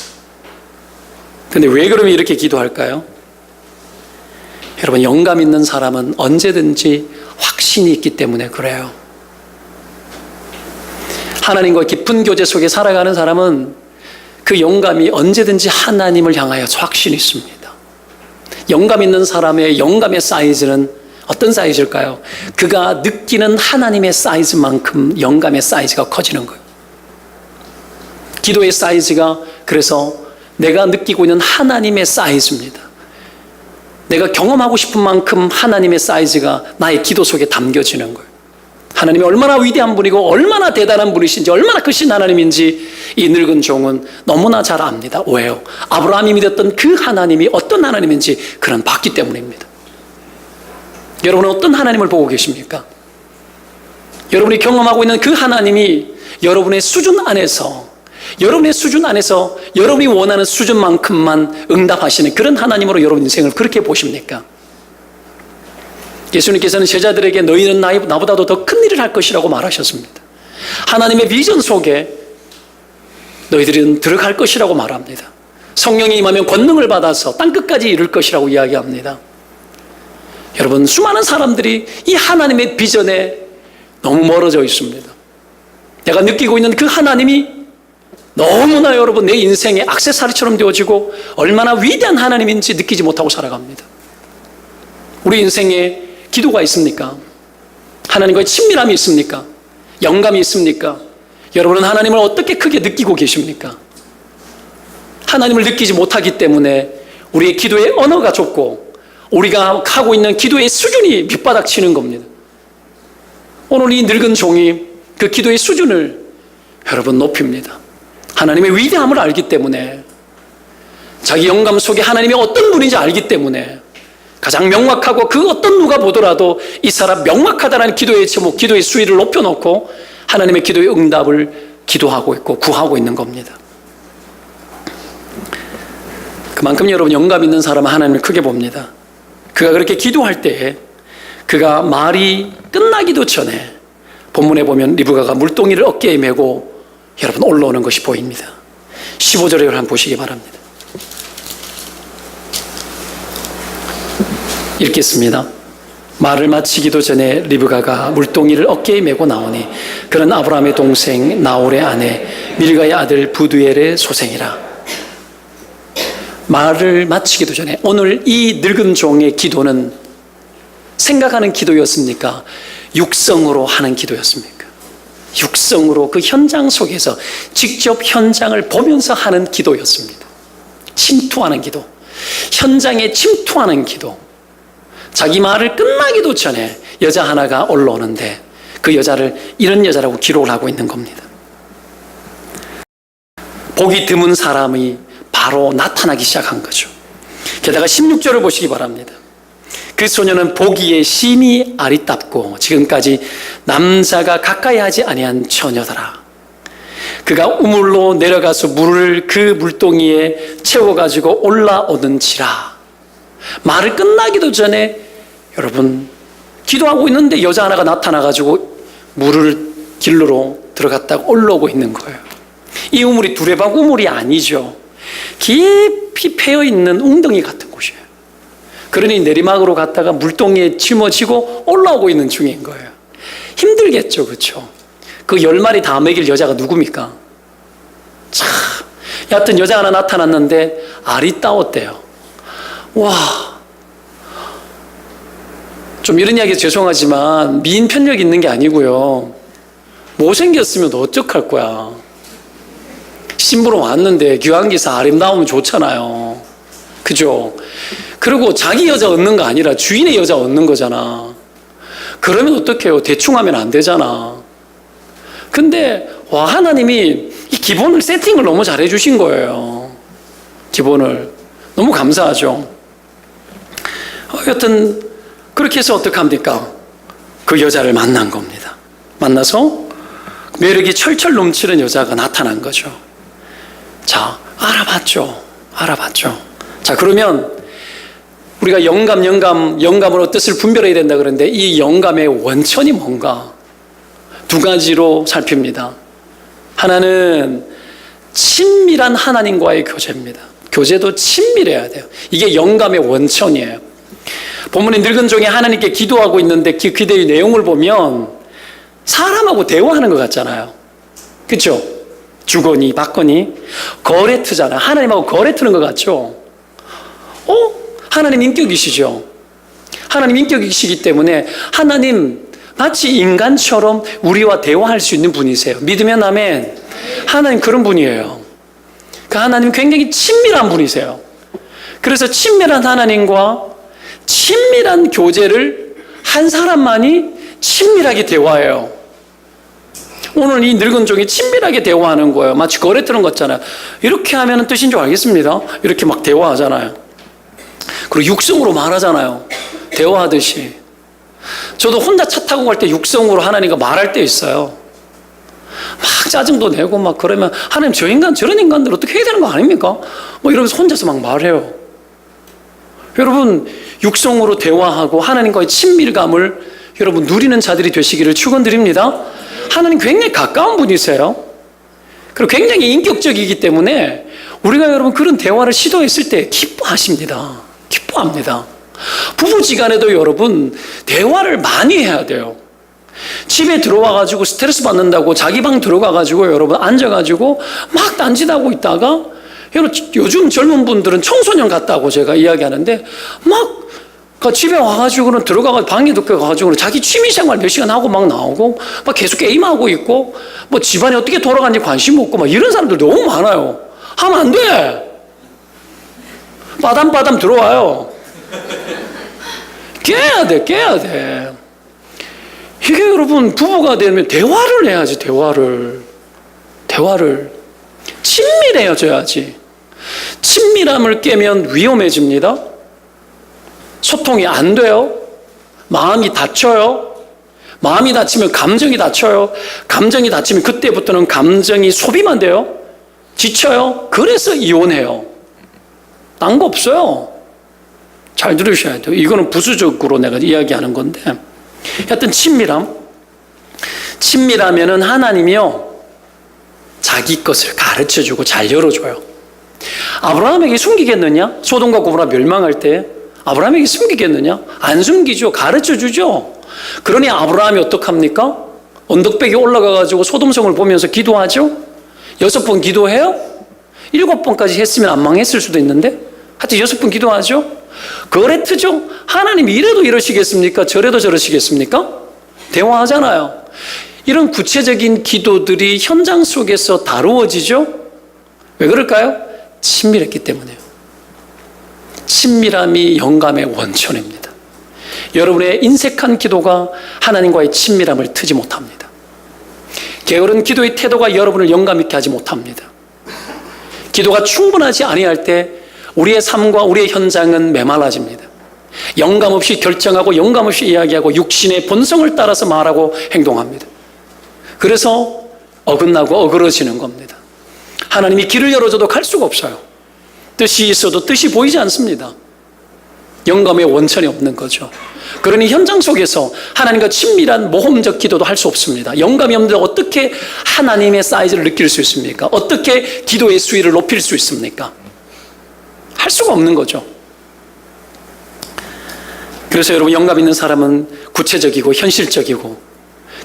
근데 왜 그러면 이렇게 기도할까요? 여러분, 영감 있는 사람은 언제든지 확신이 있기 때문에 그래요. 하나님과 깊은 교제 속에 살아가는 사람은 그 영감이 언제든지 하나님을 향하여 확신이 있습니다. 영감 있는 사람의 영감의 사이즈는 어떤 사이즈일까요? 그가 느끼는 하나님의 사이즈만큼 영감의 사이즈가 커지는 거예요. 기도의 사이즈가 그래서 내가 느끼고 있는 하나님의 사이즈입니다. 내가 경험하고 싶은 만큼 하나님의 사이즈가 나의 기도 속에 담겨지는 거예요. 하나님이 얼마나 위대한 분이고 얼마나 대단한 분이신지 얼마나 크신 하나님인지 이 늙은 종은 너무나 잘 압니다. 왜요? 아브라함이 믿었던 그 하나님이 어떤 하나님인지 그는 봤기 때문입니다. 여러분은 어떤 하나님을 보고 계십니까? 여러분이 경험하고 있는 그 하나님이 여러분의 수준 안에서 여러분이 원하는 수준만큼만 응답하시는 그런 하나님으로 여러분 인생을 그렇게 보십니까? 예수님께서는 제자들에게 너희는 나보다도 더 큰 일을 할 것이라고 말하셨습니다. 하나님의 비전 속에 너희들은 들어갈 것이라고 말합니다. 성령이 임하면 권능을 받아서 땅끝까지 이룰 것이라고 이야기합니다. 여러분, 수많은 사람들이 이 하나님의 비전에 너무 멀어져 있습니다. 내가 느끼고 있는 그 하나님이 너무나 여러분 내 인생의 액세서리처럼 되어지고 얼마나 위대한 하나님인지 느끼지 못하고 살아갑니다. 우리 인생에 기도가 있습니까? 하나님과의 친밀함이 있습니까? 영감이 있습니까? 여러분은 하나님을 어떻게 크게 느끼고 계십니까? 하나님을 느끼지 못하기 때문에 우리의 기도의 언어가 좁고 우리가 하고 있는 기도의 수준이 밑바닥 치는 겁니다. 오늘 이 늙은 종이 그 기도의 수준을 여러분 높입니다. 하나님의 위대함을 알기 때문에, 자기 영감 속에 하나님이 어떤 분인지 알기 때문에 가장 명확하고 그 어떤 누가 보더라도 이 사람 명확하다는 기도의 제목, 기도의 수위를 높여놓고 하나님의 기도의 응답을 기도하고 있고 구하고 있는 겁니다. 그만큼 여러분 영감 있는 사람은 하나님을 크게 봅니다. 그가 그렇게 기도할 때에 그가 말이 끝나기도 전에 본문에 보면 리브가가 물동이를 어깨에 메고 여러분 올라오는 것이 보입니다. 15절을 한번 보시기 바랍니다. 읽겠습니다. 말을 마치기도 전에 리브가가 물동이를 어깨에 메고 나오니 그는 아브라함의 동생 나홀의 아내 밀가의 아들 부두엘의 소생이라. 말을 마치기도 전에, 오늘 이 늙은 종의 기도는 생각하는 기도였습니까? 육성으로 하는 기도였습니까? 육성으로 그 현장 속에서 직접 현장을 보면서 하는 기도였습니다. 침투하는 기도, 현장에 침투하는 기도. 자기 말을 끝나기도 전에 여자 하나가 올라오는데 그 여자를 이런 여자라고 기록을 하고 있는 겁니다. 복이 드문 사람이 바로 나타나기 시작한 거죠. 게다가 16절을 보시기 바랍니다. 그 소녀는 보기에 심히 아리답고 지금까지 남자가 가까이 하지 아니한 처녀더라. 그가 우물로 내려가서 물을 그 물동이에 채워가지고 올라오는지라. 말을 끝나기도 전에 여러분 기도하고 있는데 여자 하나가 나타나가지고 물을 길러로 들어갔다가 올라오고 있는 거예요. 이 우물이 두레박 우물이 아니죠. 깊이 패여있는 웅덩이 같은 곳이에요. 그러니 내리막으로 갔다가 물동이에 짊어지고 올라오고 있는 중인 거예요. 힘들겠죠, 그렇죠? 그 10마리 다 먹일 여자가 누굽니까? 참, 여하튼 여자 하나 나타났는데 아리따웠대요. 와, 좀 이런 이야기 죄송하지만 미인 편력 있는 게 아니고요. 못생겼으면 어떡할 거야? 신부로 왔는데 귀환기사 아름다우면 좋잖아요. 그죠? 그리고 자기 여자 얻는 거 아니라 주인의 여자 얻는 거잖아. 그러면 어떡해요? 대충 하면 안 되잖아. 근데 와, 하나님이 이 기본을 세팅을 너무 잘해 주신 거예요. 기본을. 너무 감사하죠. 여튼 그렇게 해서 어떻게 합니까? 그 여자를 만난 겁니다. 만나서 매력이 철철 넘치는 여자가 나타난 거죠. 자, 알아봤죠. 자, 그러면 우리가 영감으로 뜻을 분별해야 된다 그러는데 이 영감의 원천이 뭔가? 두 가지로 살핍니다. 하나는 친밀한 하나님과의 교제입니다. 교제도 친밀해야 돼요. 이게 영감의 원천이에요. 본문에 늙은 종이 하나님께 기도하고 있는데 그 기도의 내용을 보면 사람하고 대화하는 것 같잖아요. 그렇죠? 주거니 받거니 거래트잖아요. 하나님하고 거래트는 것 같죠? 하나님 인격이시죠? 하나님 인격이시기 때문에 하나님 마치 인간처럼 우리와 대화할 수 있는 분이세요. 믿으면 아멘. 하나님 그런 분이에요. 그 하나님 굉장히 친밀한 분이세요. 그래서 친밀한 하나님과 친밀한 교제를 한 사람만이 친밀하게 대화해요. 오늘 이 늙은 종이 친밀하게 대화하는 거예요. 마치 거래 트는 것 같잖아요. 이렇게 하면 뜻인 줄 알겠습니다. 이렇게 막 대화하잖아요. 그리고 육성으로 말하잖아요. 대화하듯이. 저도 혼자 차 타고 갈 때 육성으로 하나님과 말할 때 있어요. 막 짜증도 내고 막 그러면 하나님 저런 인간들 어떻게 해야 되는 거 아닙니까? 뭐 이러면서 혼자서 막 말해요. 여러분 육성으로 대화하고 하나님과의 친밀감을 여러분 누리는 자들이 되시기를 축원드립니다. 하나님 굉장히 가까운 분이세요. 그리고 굉장히 인격적이기 때문에 우리가 여러분 그런 대화를 시도했을 때 기뻐하십니다. 기뻐합니다. 부부지간에도 여러분 대화를 많이 해야 돼요. 집에 들어와가지고 스트레스 받는다고 자기 방 들어가가지고 여러분 앉아가지고 막 딴짓하고 있다가 여러분 요즘 젊은 분들은 청소년 같다고 제가 이야기하는데 막 집에 와가지고는 들어가서 방에 들어가가지고 자기 취미생활 몇 시간 하고 막 나오고 막 계속 게임하고 있고 뭐 집안이 어떻게 돌아가는지 관심 없고 막 이런 사람들 너무 많아요. 하면 안 돼. 빠담빠담 들어와요. 깨야 돼. 이게 여러분 부부가 되면 대화를 해야지. 대화를 친밀해져야지. 친밀함을 깨면 위험해집니다. 소통이 안 돼요. 마음이 다쳐요. 마음이 다치면 감정이 다쳐요. 감정이 다치면 그때부터는 감정이 소비만 돼요. 지쳐요. 그래서 이혼해요. 딴 거 없어요. 잘 들으셔야 돼요. 이거는 부수적으로 내가 이야기하는 건데 하여튼 친밀하면은 하나님이요 자기 것을 가르쳐주고 잘 열어줘요. 아브라함에게 숨기겠느냐? 소돔과 고모라 멸망할 때 아브라함에게 숨기겠느냐? 안 숨기죠. 가르쳐주죠. 그러니 아브라함이 어떡합니까? 언덕백에 올라가가지고 소돔성을 보면서 기도하죠. 6번 기도해요? 7번까지 했으면 안 망했을 수도 있는데 하여튼 6번 기도하죠. 거래트죠. 하나님이 이래도 이러시겠습니까? 저래도 저러시겠습니까? 대화하잖아요. 이런 구체적인 기도들이 현장 속에서 다루어지죠. 왜 그럴까요? 친밀했기 때문에요. 친밀함이 영감의 원천입니다. 여러분의 인색한 기도가 하나님과의 친밀함을 트지 못합니다. 게으른 기도의 태도가 여러분을 영감 있게 하지 못합니다. 기도가 충분하지 아니할 때 우리의 삶과 우리의 현장은 메말라집니다. 영감 없이 결정하고 영감 없이 이야기하고 육신의 본성을 따라서 말하고 행동합니다. 그래서 어긋나고 어그러지는 겁니다. 하나님이 길을 열어줘도 갈 수가 없어요. 뜻이 있어도 뜻이 보이지 않습니다. 영감의 원천이 없는 거죠. 그러니 현장 속에서 하나님과 친밀한 모험적 기도도 할 수 없습니다. 영감이 없는데 어떻게 하나님의 사이즈를 느낄 수 있습니까? 어떻게 기도의 수위를 높일 수 있습니까? 할 수가 없는 거죠. 그래서 여러분 영감 있는 사람은 구체적이고 현실적이고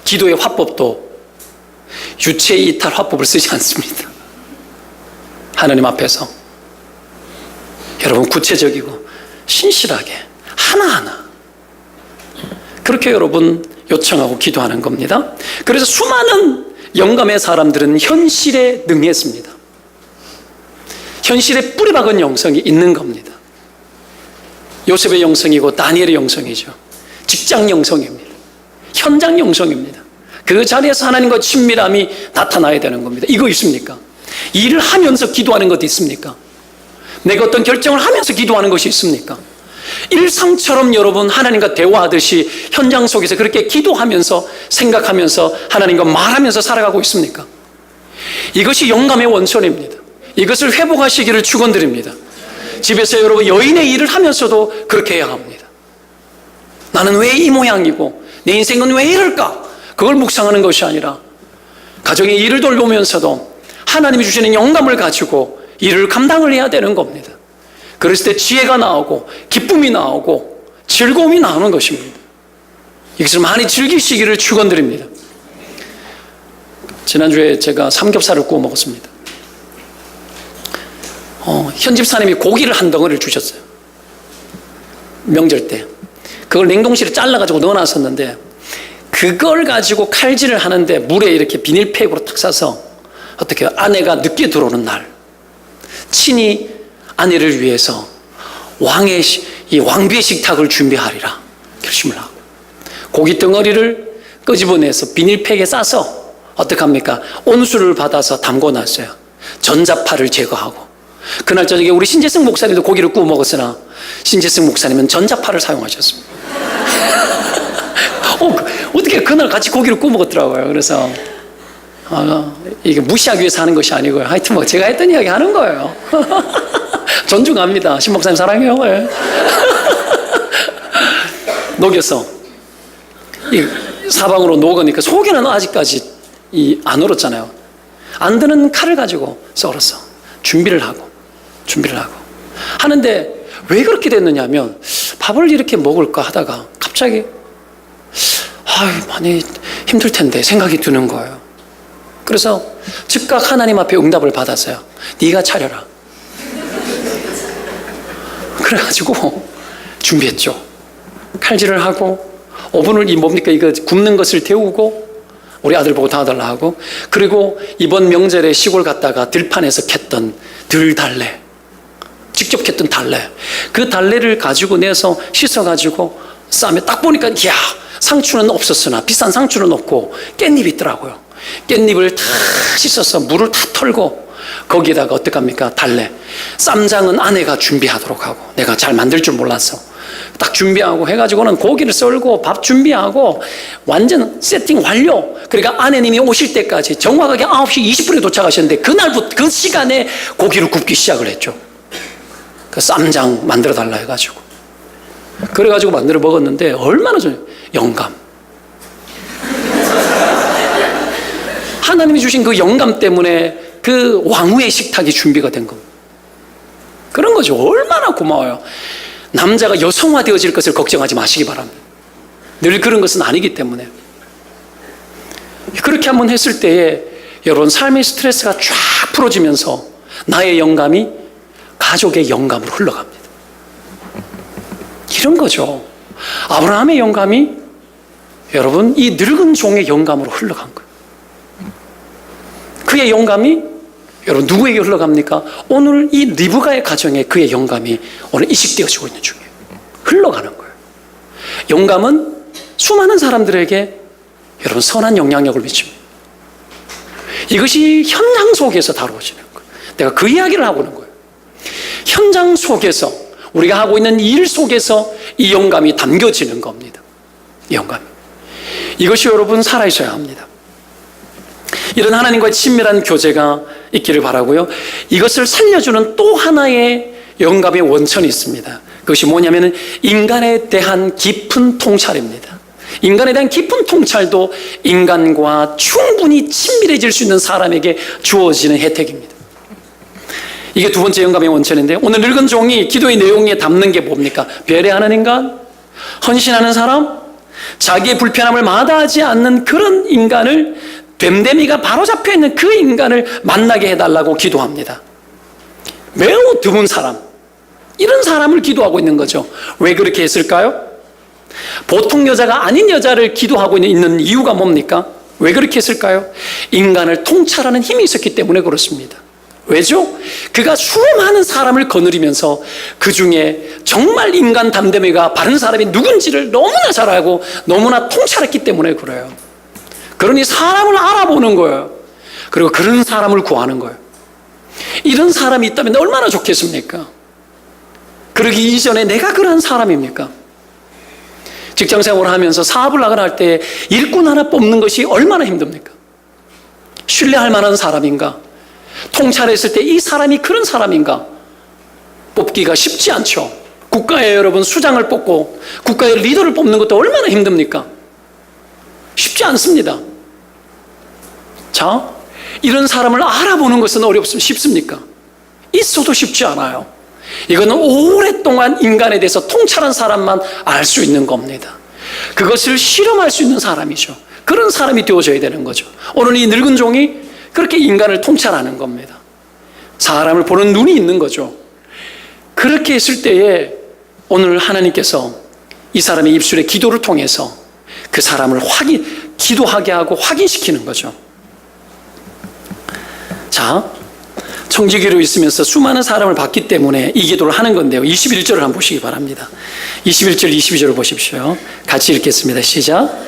기도의 화법도 유체이탈 화법을 쓰지 않습니다. 하나님 앞에서 여러분 구체적이고 신실하게 하나하나 그렇게 여러분 요청하고 기도하는 겁니다. 그래서 수많은 영감의 사람들은 현실에 능했습니다. 현실에 뿌리박은 영성이 있는 겁니다. 요셉의 영성이고 다니엘의 영성이죠. 직장 영성입니다. 현장 영성입니다. 그 자리에서 하나님과 친밀함이 나타나야 되는 겁니다. 이거 있습니까? 일을 하면서 기도하는 것도 있습니까? 내가 어떤 결정을 하면서 기도하는 것이 있습니까? 일상처럼 여러분 하나님과 대화하듯이 현장 속에서 그렇게 기도하면서 생각하면서 하나님과 말하면서 살아가고 있습니까? 이것이 영감의 원천입니다. 이것을 회복하시기를 축원드립니다. 집에서 여러분 여인의 일을 하면서도 그렇게 해야 합니다. 나는 왜 이 모양이고 내 인생은 왜 이럴까? 그걸 묵상하는 것이 아니라 가정의 일을 돌보면서도 하나님이 주시는 영감을 가지고 일을 감당을 해야 되는 겁니다. 그랬을 때 지혜가 나오고 기쁨이 나오고 즐거움이 나오는 것입니다. 이것을 많이 즐기시기를 축원드립니다. 지난주에 제가 삼겹살을 구워 먹었습니다. 현 집사님이 고기를 한 덩어리를 주셨어요. 명절 때 그걸 냉동실에 잘라가지고 넣어놨었는데 그걸 가지고 칼질을 하는데 물에 이렇게 비닐팩으로 탁 싸서 어떻게 아내가 늦게 들어오는 날 친히 아내를 위해서 이 왕비의 식탁을 준비하리라 결심을 하고 고기 덩어리를 끄집어내서 비닐팩에 싸서 어떡합니까? 온수를 받아서 담궈놨어요. 전자파를 제거하고. 그날 저녁에 우리 신재승 목사님도 고기를 구워 먹었으나 신재승 목사님은 전자파를 사용하셨습니다. 어떻게 그날 같이 고기를 구워 먹었더라고요. 그래서 이게 무시하기 위해서 하는 것이 아니고요. 하여튼 뭐 제가 했던 이야기 하는 거예요. 존중합니다. 신 목사님 사랑해요. 네. 녹여서 이 사방으로 녹으니까 속에는 아직까지 안 얼었잖아요. 안 드는 칼을 가지고 썰었어. 준비를 하고 하는데 왜 그렇게 됐느냐면 밥을 이렇게 먹을까 하다가 갑자기 많이 힘들 텐데 생각이 드는 거예요. 그래서 즉각 하나님 앞에 응답을 받았어요. 네가 차려라. 그래가지고 준비했죠. 칼질을 하고 오븐을 이거 굽는 것을 데우고 우리 아들 보고 도와달라 하고 그리고 이번 명절에 시골 갔다가 들판에서 캤던 들달래 직접 캤던 달래 그 달래를 가지고 내서 씻어가지고 쌈에 딱 보니까 이야 상추는 없었으나 비싼 상추는 없고 깻잎이 있더라고요. 깻잎을 다 씻어서 물을 다 털고 거기에다가 어떡합니까? 달래 쌈장은 아내가 준비하도록 하고 내가 잘 만들 줄 몰라서 딱 준비하고 해가지고는 고기를 썰고 밥 준비하고 완전 세팅 완료. 그러니까 아내님이 오실 때까지 정확하게 9시 20분에 도착하셨는데 그날부터 그 시간에 고기를 굽기 시작을 했죠. 그 쌈장 만들어 달라 해가지고 그래가지고 만들어 먹었는데 얼마나 좋아요. 영감. 하나님이 주신 그 영감 때문에 그 왕후의 식탁이 준비가 된 겁니다. 그런 거죠. 얼마나 고마워요. 남자가 여성화되어질 것을 걱정하지 마시기 바랍니다. 늘 그런 것은 아니기 때문에. 그렇게 한번 했을 때에 여러분 삶의 스트레스가 쫙 풀어지면서 나의 영감이 가족의 영감으로 흘러갑니다. 이런 거죠. 아브라함의 영감이 여러분 이 늙은 종의 영감으로 흘러간 거예요. 그의 영감이 여러분 누구에게 흘러갑니까? 오늘 이 리브가의 가정에 그의 영감이 오늘 이식되어지고 있는 중이에요. 흘러가는 거예요. 영감은 수많은 사람들에게 여러분 선한 영향력을 미칩니다. 이것이 현장 속에서 다루어지는 거예요. 내가 그 이야기를 하고 있는 거예요. 현장 속에서 우리가 하고 있는 일 속에서 이 영감이 담겨지는 겁니다. 이 영감이. 이것이 여러분 살아있어야 합니다. 이런 하나님과의 친밀한 교제가 있기를 바라고요. 이것을 살려주는 또 하나의 영감의 원천이 있습니다. 그것이 뭐냐면 인간에 대한 깊은 통찰입니다. 인간에 대한 깊은 통찰도 인간과 충분히 친밀해질 수 있는 사람에게 주어지는 혜택입니다. 이게 두 번째 영감의 원천인데 오늘 늙은 종이 기도의 내용에 담는 게 뭡니까? 배려하는 인간, 헌신하는 사람, 자기의 불편함을 마다하지 않는 그런 인간을 됨됨이가 바로 잡혀있는 그 인간을 만나게 해달라고 기도합니다. 매우 드문 사람, 이런 사람을 기도하고 있는 거죠. 왜 그렇게 했을까요? 보통 여자가 아닌 여자를 기도하고 있는 이유가 뭡니까? 왜 그렇게 했을까요? 인간을 통찰하는 힘이 있었기 때문에 그렇습니다. 왜죠? 그가 수많은 사람을 거느리면서 그 중에 정말 인간 담대미가 바른 사람이 누군지를 너무나 잘 알고 너무나 통찰했기 때문에 그래요. 그러니 사람을 알아보는 거예요. 그리고 그런 사람을 구하는 거예요. 이런 사람이 있다면 얼마나 좋겠습니까? 그러기 이전에 내가 그러한 사람입니까? 직장생활을 하면서 사업을 나가할 때 일꾼 하나 뽑는 것이 얼마나 힘듭니까? 신뢰할 만한 사람인가? 통찰했을 때 이 사람이 그런 사람인가? 뽑기가 쉽지 않죠. 국가에 여러분 수장을 뽑고 국가의 리더를 뽑는 것도 얼마나 힘듭니까? 쉽지 않습니다. 자, 이런 사람을 알아보는 것은 쉽습니까? 있어도 쉽지 않아요. 이거는 오랫동안 인간에 대해서 통찰한 사람만 알 수 있는 겁니다. 그것을 실험할 수 있는 사람이죠. 그런 사람이 되어져야 되는 거죠. 오늘 이 늙은 종이 그렇게 인간을 통찰하는 겁니다. 사람을 보는 눈이 있는 거죠. 그렇게 했을 때에 오늘 하나님께서 이 사람의 입술의 기도를 통해서 그 사람을 기도하게 하고 확인시키는 거죠. 자, 청지기로 있으면서 수많은 사람을 봤기 때문에 이 기도를 하는 건데요. 21절을 한번 보시기 바랍니다. 21절, 22절을 보십시오. 같이 읽겠습니다. 시작.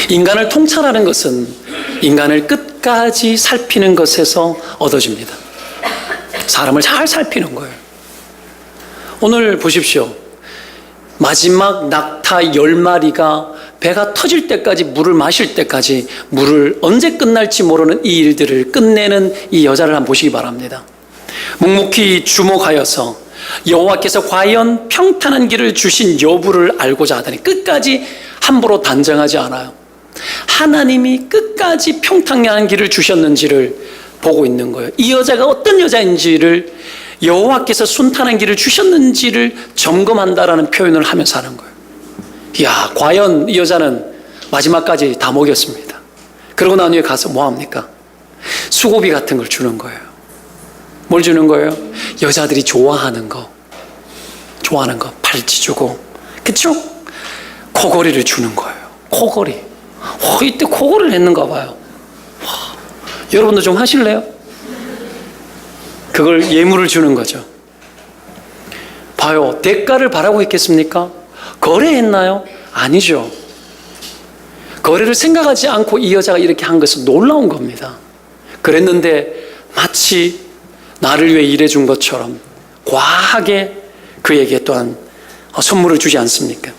인간을 통찰하는 것은 인간을 끝까지 살피는 것에서 얻어집니다. 사람을 잘 살피는 거예요. 오늘 보십시오. 마지막 낙타 10마리가 배가 터질 때까지 물을 마실 때까지 물을 언제 끝날지 모르는 이 일들을 끝내는 이 여자를 한번 보시기 바랍니다. 묵묵히 주목하여서 여호와께서 과연 평탄한 길을 주신 여부를 알고자 하더니 끝까지 함부로 단정하지 않아요. 하나님이 끝까지 평탄한 길을 주셨는지를 보고 있는 거예요. 이 여자가 어떤 여자인지를 여호와께서 순탄한 길을 주셨는지를 점검한다라는 표현을 하면서 하는 거예요. 이야, 과연 이 여자는 마지막까지 다 먹였습니다. 그러고 난 후에 가서 뭐 합니까? 수고비 같은 걸 주는 거예요. 뭘 주는 거예요? 여자들이 좋아하는 거, 팔찌 주고, 그쵸? 코걸이를 주는 거예요. 코걸이. 이때 코걸이를 했는가 봐요. 여러분도 좀 하실래요? 그걸 예물을 주는 거죠. 봐요. 대가를 바라고 했겠습니까? 거래했나요? 아니죠. 거래를 생각하지 않고 이 여자가 이렇게 한 것은 놀라운 겁니다. 그랬는데 마치 나를 위해 일해준 것처럼 과하게 그에게 또한 선물을 주지 않습니까?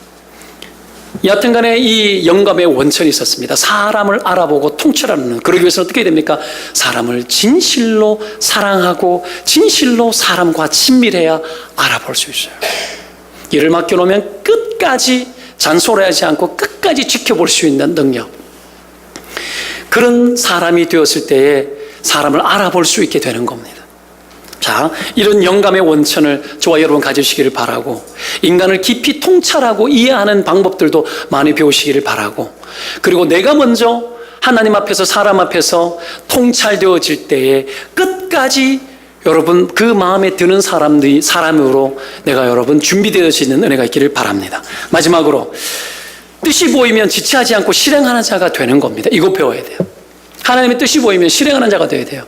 여하튼 간에 이 영감의 원천이 있었습니다. 사람을 알아보고 통찰하는, 그러기 위해서는 어떻게 됩니까? 사람을 진실로 사랑하고 진실로 사람과 친밀해야 알아볼 수 있어요. 일을 맡겨놓으면 끝까지 잔소리하지 않고 끝까지 지켜볼 수 있는 능력, 그런 사람이 되었을 때에 사람을 알아볼 수 있게 되는 겁니다. 자, 이런 영감의 원천을 저와 여러분 가지시기를 바라고, 인간을 깊이 통찰하고 이해하는 방법들도 많이 배우시기를 바라고, 그리고 내가 먼저 하나님 앞에서 사람 앞에서 통찰되어질 때에 끝까지 여러분 그 마음에 드는 사람으로 내가 여러분 준비되어지는 은혜가 있기를 바랍니다. 마지막으로 뜻이 보이면 지체하지 않고 실행하는 자가 되는 겁니다. 이거 배워야 돼요. 하나님의 뜻이 보이면 실행하는 자가 되어야 돼요.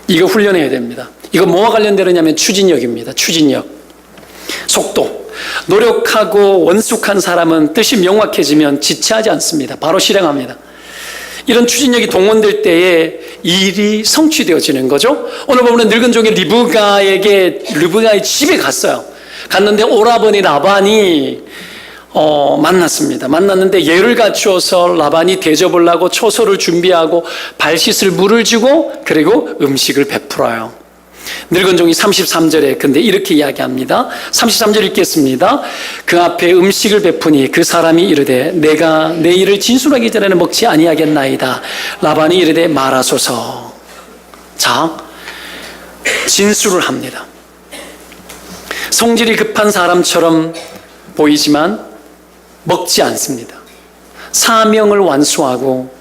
이거 훈련해야 됩니다. 이거 뭐와 관련되느냐면 추진력입니다. 추진력. 속도. 노력하고 원숙한 사람은 뜻이 명확해지면 지체하지 않습니다. 바로 실행합니다. 이런 추진력이 동원될 때에 일이 성취되어지는 거죠. 오늘 보면 늙은 종이 리브가의 집에 갔어요. 갔는데 오라버니 라반이 만났습니다. 만났는데 예를 갖추어서 라반이 대접을 하고 초소를 준비하고 발 씻을 물을 주고 그리고 음식을 베풀어요. 늙은 종이 33절에 근데 이렇게 이야기합니다. 33절 읽겠습니다. 그 앞에 음식을 베푸니 그 사람이 이르되 내가 내 일을 진술하기 전에는 먹지 아니하겠나이다. 라반이 이르되 말하소서. 자, 진술을 합니다. 성질이 급한 사람처럼 보이지만 먹지 않습니다. 사명을 완수하고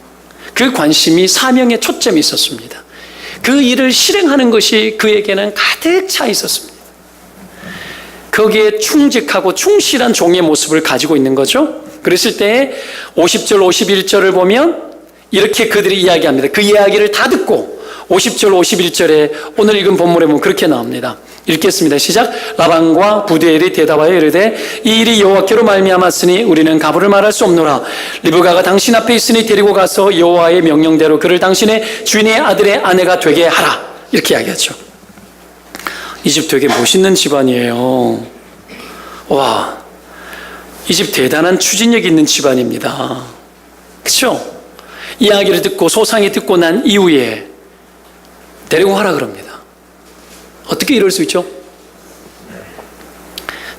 그 관심이 사명에 초점이 있었습니다. 그 일을 실행하는 것이 그에게는 가득 차 있었습니다. 거기에 충직하고 충실한 종의 모습을 가지고 있는 거죠. 그랬을 때 50절 51절을 보면 이렇게 그들이 이야기합니다. 그 이야기를 다 듣고 50절 51절에 오늘 읽은 본문에 보면 그렇게 나옵니다. 읽겠습니다. 시작. 라반과 부두엘이 대답하여 이르되 이 일이 여호와께로 말미암았으니 우리는 가부를 말할 수 없노라. 리브가가 당신 앞에 있으니 데리고 가서 여호와의 명령대로 그를 당신의 주인의 아들의 아내가 되게 하라. 이렇게 이야기하죠. 이 집 되게 멋있는 집안이에요. 와, 이 집 대단한 추진력 있는 집안입니다. 그렇죠? 이야기를 듣고 소상히 듣고 난 이후에 데리고 가라 그럽니다. 어떻게 이럴 수 있죠?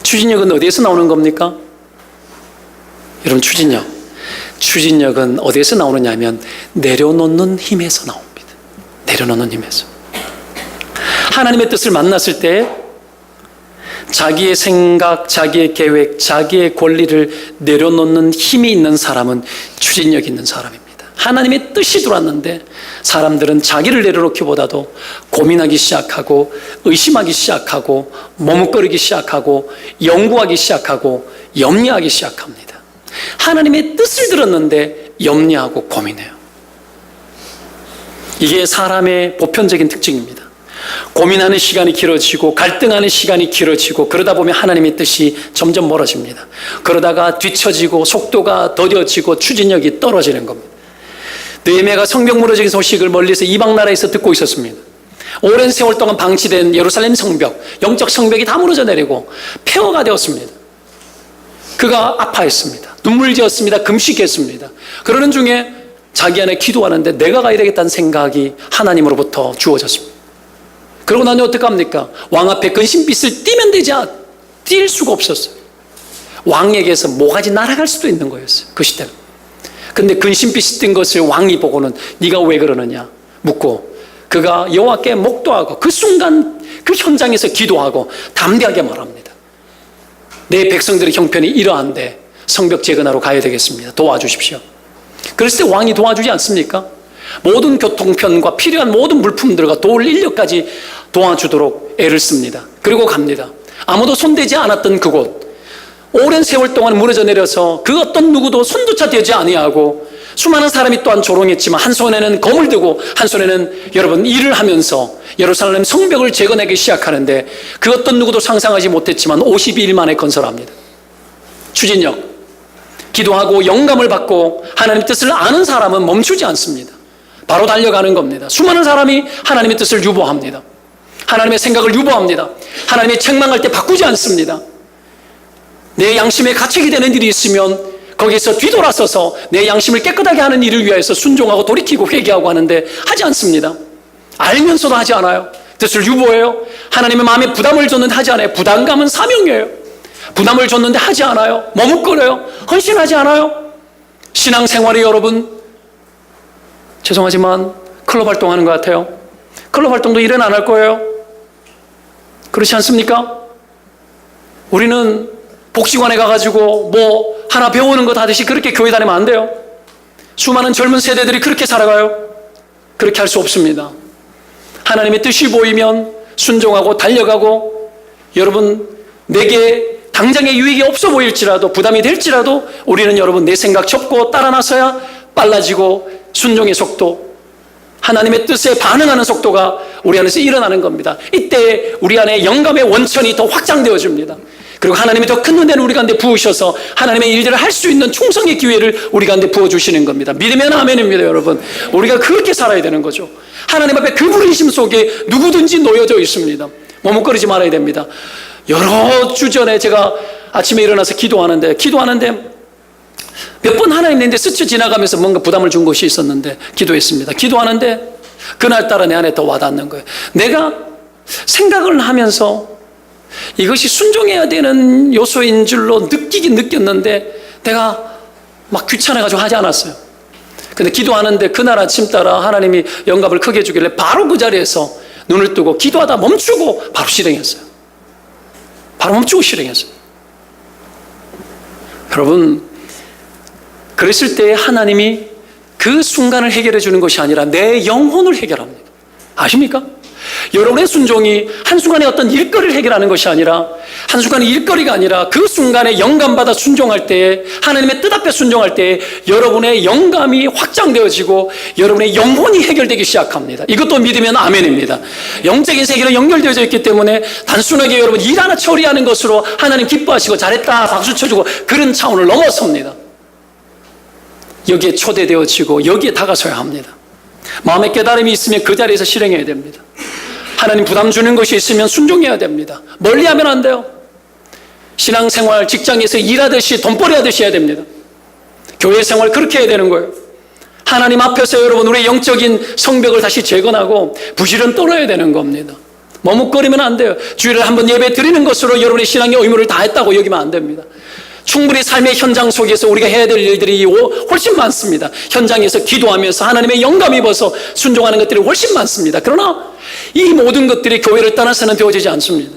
추진력은 어디에서 나오는 겁니까? 여러분, 추진력은 어디에서 나오느냐 하면 내려놓는 힘에서 나옵니다. 내려놓는 힘에서. 하나님의 뜻을 만났을 때 자기의 생각, 자기의 계획, 자기의 권리를 내려놓는 힘이 있는 사람은 추진력 있는 사람입니다. 하나님의 뜻이 들어왔는데 사람들은 자기를 내려놓기보다도 고민하기 시작하고 의심하기 시작하고 머뭇거리기 시작하고 연구하기 시작하고 염려하기 시작합니다. 하나님의 뜻을 들었는데 염려하고 고민해요. 이게 사람의 보편적인 특징입니다. 고민하는 시간이 길어지고 갈등하는 시간이 길어지고 그러다 보면 하나님의 뜻이 점점 멀어집니다. 그러다가 뒤처지고 속도가 더뎌지고 추진력이 떨어지는 겁니다. 느헤미야가 성벽 무너진 소식을 멀리서 이방 나라에서 듣고 있었습니다. 오랜 세월 동안 방치된 예루살렘 성벽, 영적 성벽이 다 무너져 내리고 폐허가 되었습니다. 그가 아파했습니다. 눈물 지었습니다. 금식했습니다. 그러는 중에 자기 안에 기도하는데 내가 가야 되겠다는 생각이 하나님으로부터 주어졌습니다. 그러고 나니 어떡합니까? 왕 앞에 근심빛을 띠면 되지 뛸 수가 없었어요. 왕에게서 모가지 날아갈 수도 있는 거였어요. 그 시대는. 근데 근심빛이 뜬 것을 왕이 보고는 네가 왜 그러느냐 묻고 그가 여호와께 목도하고 그 순간 그 현장에서 기도하고 담대하게 말합니다. 내 백성들의 형편이 이러한데 성벽 재건하러 가야 되겠습니다. 도와주십시오. 그랬을 때 왕이 도와주지 않습니까? 모든 교통편과 필요한 모든 물품들과 도울 인력까지 도와주도록 애를 씁니다. 그리고 갑니다. 아무도 손대지 않았던 그곳, 오랜 세월 동안 무너져 내려서 그 어떤 누구도 손조차 대지 아니하고 수많은 사람이 또한 조롱했지만 한 손에는 검을 들고 한 손에는 여러분 일을 하면서 예루살렘 성벽을 재건하기 시작하는데 그 어떤 누구도 상상하지 못했지만 52일 만에 건설합니다. 추진력, 기도하고 영감을 받고 하나님의 뜻을 아는 사람은 멈추지 않습니다. 바로 달려가는 겁니다. 수많은 사람이 하나님의 뜻을 유보합니다. 하나님의 생각을 유보합니다. 하나님의 책망할 때 바꾸지 않습니다. 내 양심에 가책이 되는 일이 있으면 거기서 뒤돌아서서 내 양심을 깨끗하게 하는 일을 위해서 순종하고 돌이키고 회개하고 하는데 하지 않습니다. 알면서도 하지 않아요. 뜻을 유보해요. 하나님의 마음에 부담을 줬는데 하지 않아요. 부담감은 사명이에요. 부담을 줬는데 하지 않아요. 머뭇거려요. 헌신하지 않아요. 신앙생활이 여러분 죄송하지만 클럽 활동하는 것 같아요. 클럽 활동도 일은 안 할 거예요. 그렇지 않습니까? 우리는 복지관에 가가지고 뭐 하나 배우는 것 하듯이 그렇게 교회 다니면 안 돼요. 수많은 젊은 세대들이 그렇게 살아가요. 그렇게 할 수 없습니다. 하나님의 뜻이 보이면 순종하고 달려가고 여러분 내게 당장의 유익이 없어 보일지라도 부담이 될지라도 우리는 여러분 내 생각 접고 따라 나서야 빨라지고 순종의 속도 하나님의 뜻에 반응하는 속도가 우리 안에서 일어나는 겁니다. 이때 우리 안에 영감의 원천이 더 확장되어집니다. 그리고 하나님이 더 큰 은혜를 우리 가운데 부으셔서 하나님의 일들을 할 수 있는 충성의 기회를 우리 가운데 부어주시는 겁니다. 믿으면 아멘입니다. 여러분 우리가 그렇게 살아야 되는 거죠. 하나님 앞에 그 부르심 속에 누구든지 놓여져 있습니다. 머뭇거리지 말아야 됩니다. 여러 주 전에 제가 아침에 일어나서 기도하는데 몇 번 하나님 내데 스쳐 지나가면서 뭔가 부담을 준 것이 있었는데 기도했습니다. 기도하는데 그날따라 내 안에 더 와닿는 거예요. 내가 생각을 하면서 이것이 순종해야 되는 요소인 줄로 느꼈는데 내가 막 귀찮아가지고 하지 않았어요. 근데 기도하는데 그날 아침 따라 하나님이 영감을 크게 주길래 바로 그 자리에서 눈을 뜨고 기도하다 멈추고 바로 실행했어요. 바로 멈추고 실행했어요. 여러분 그랬을 때 하나님이 그 순간을 해결해 주는 것이 아니라 내 영혼을 해결합니다. 아십니까? 여러분의 순종이 한순간에 어떤 일거리를 해결하는 것이 아니라, 한순간의 일거리가 아니라 그 순간에 영감받아 순종할 때에, 하나님의 뜻 앞에 순종할 때에 여러분의 영감이 확장되어지고 여러분의 영혼이 해결되기 시작합니다. 이것도 믿으면 아멘입니다. 영적인 세계로 연결되어져 있기 때문에 단순하게 여러분 일 하나 처리하는 것으로 하나님 기뻐하시고 잘했다 박수 쳐주고 그런 차원을 넘어섭니다. 여기에 초대되어지고 여기에 다가서야 합니다. 마음의 깨달음이 있으면 그 자리에서 실행해야 됩니다. 하나님 부담 주는 것이 있으면 순종해야 됩니다. 멀리하면 안 돼요. 신앙생활, 직장에서 일하듯이 돈벌이 하듯이 해야 됩니다. 교회 생활 그렇게 해야 되는 거예요. 하나님 앞에서 여러분 우리의 영적인 성벽을 다시 재건하고 부실은 떨어야 되는 겁니다. 머뭇거리면 안 돼요. 주일에 한번 예배 드리는 것으로 여러분의 신앙의 의무를 다했다고 여기면 안 됩니다. 충분히 삶의 현장 속에서 우리가 해야 될 일들이 훨씬 많습니다. 현장에서 기도하면서 하나님의 영감 입어서 순종하는 것들이 훨씬 많습니다. 그러나 이 모든 것들이 교회를 떠나서는 되어지지 않습니다.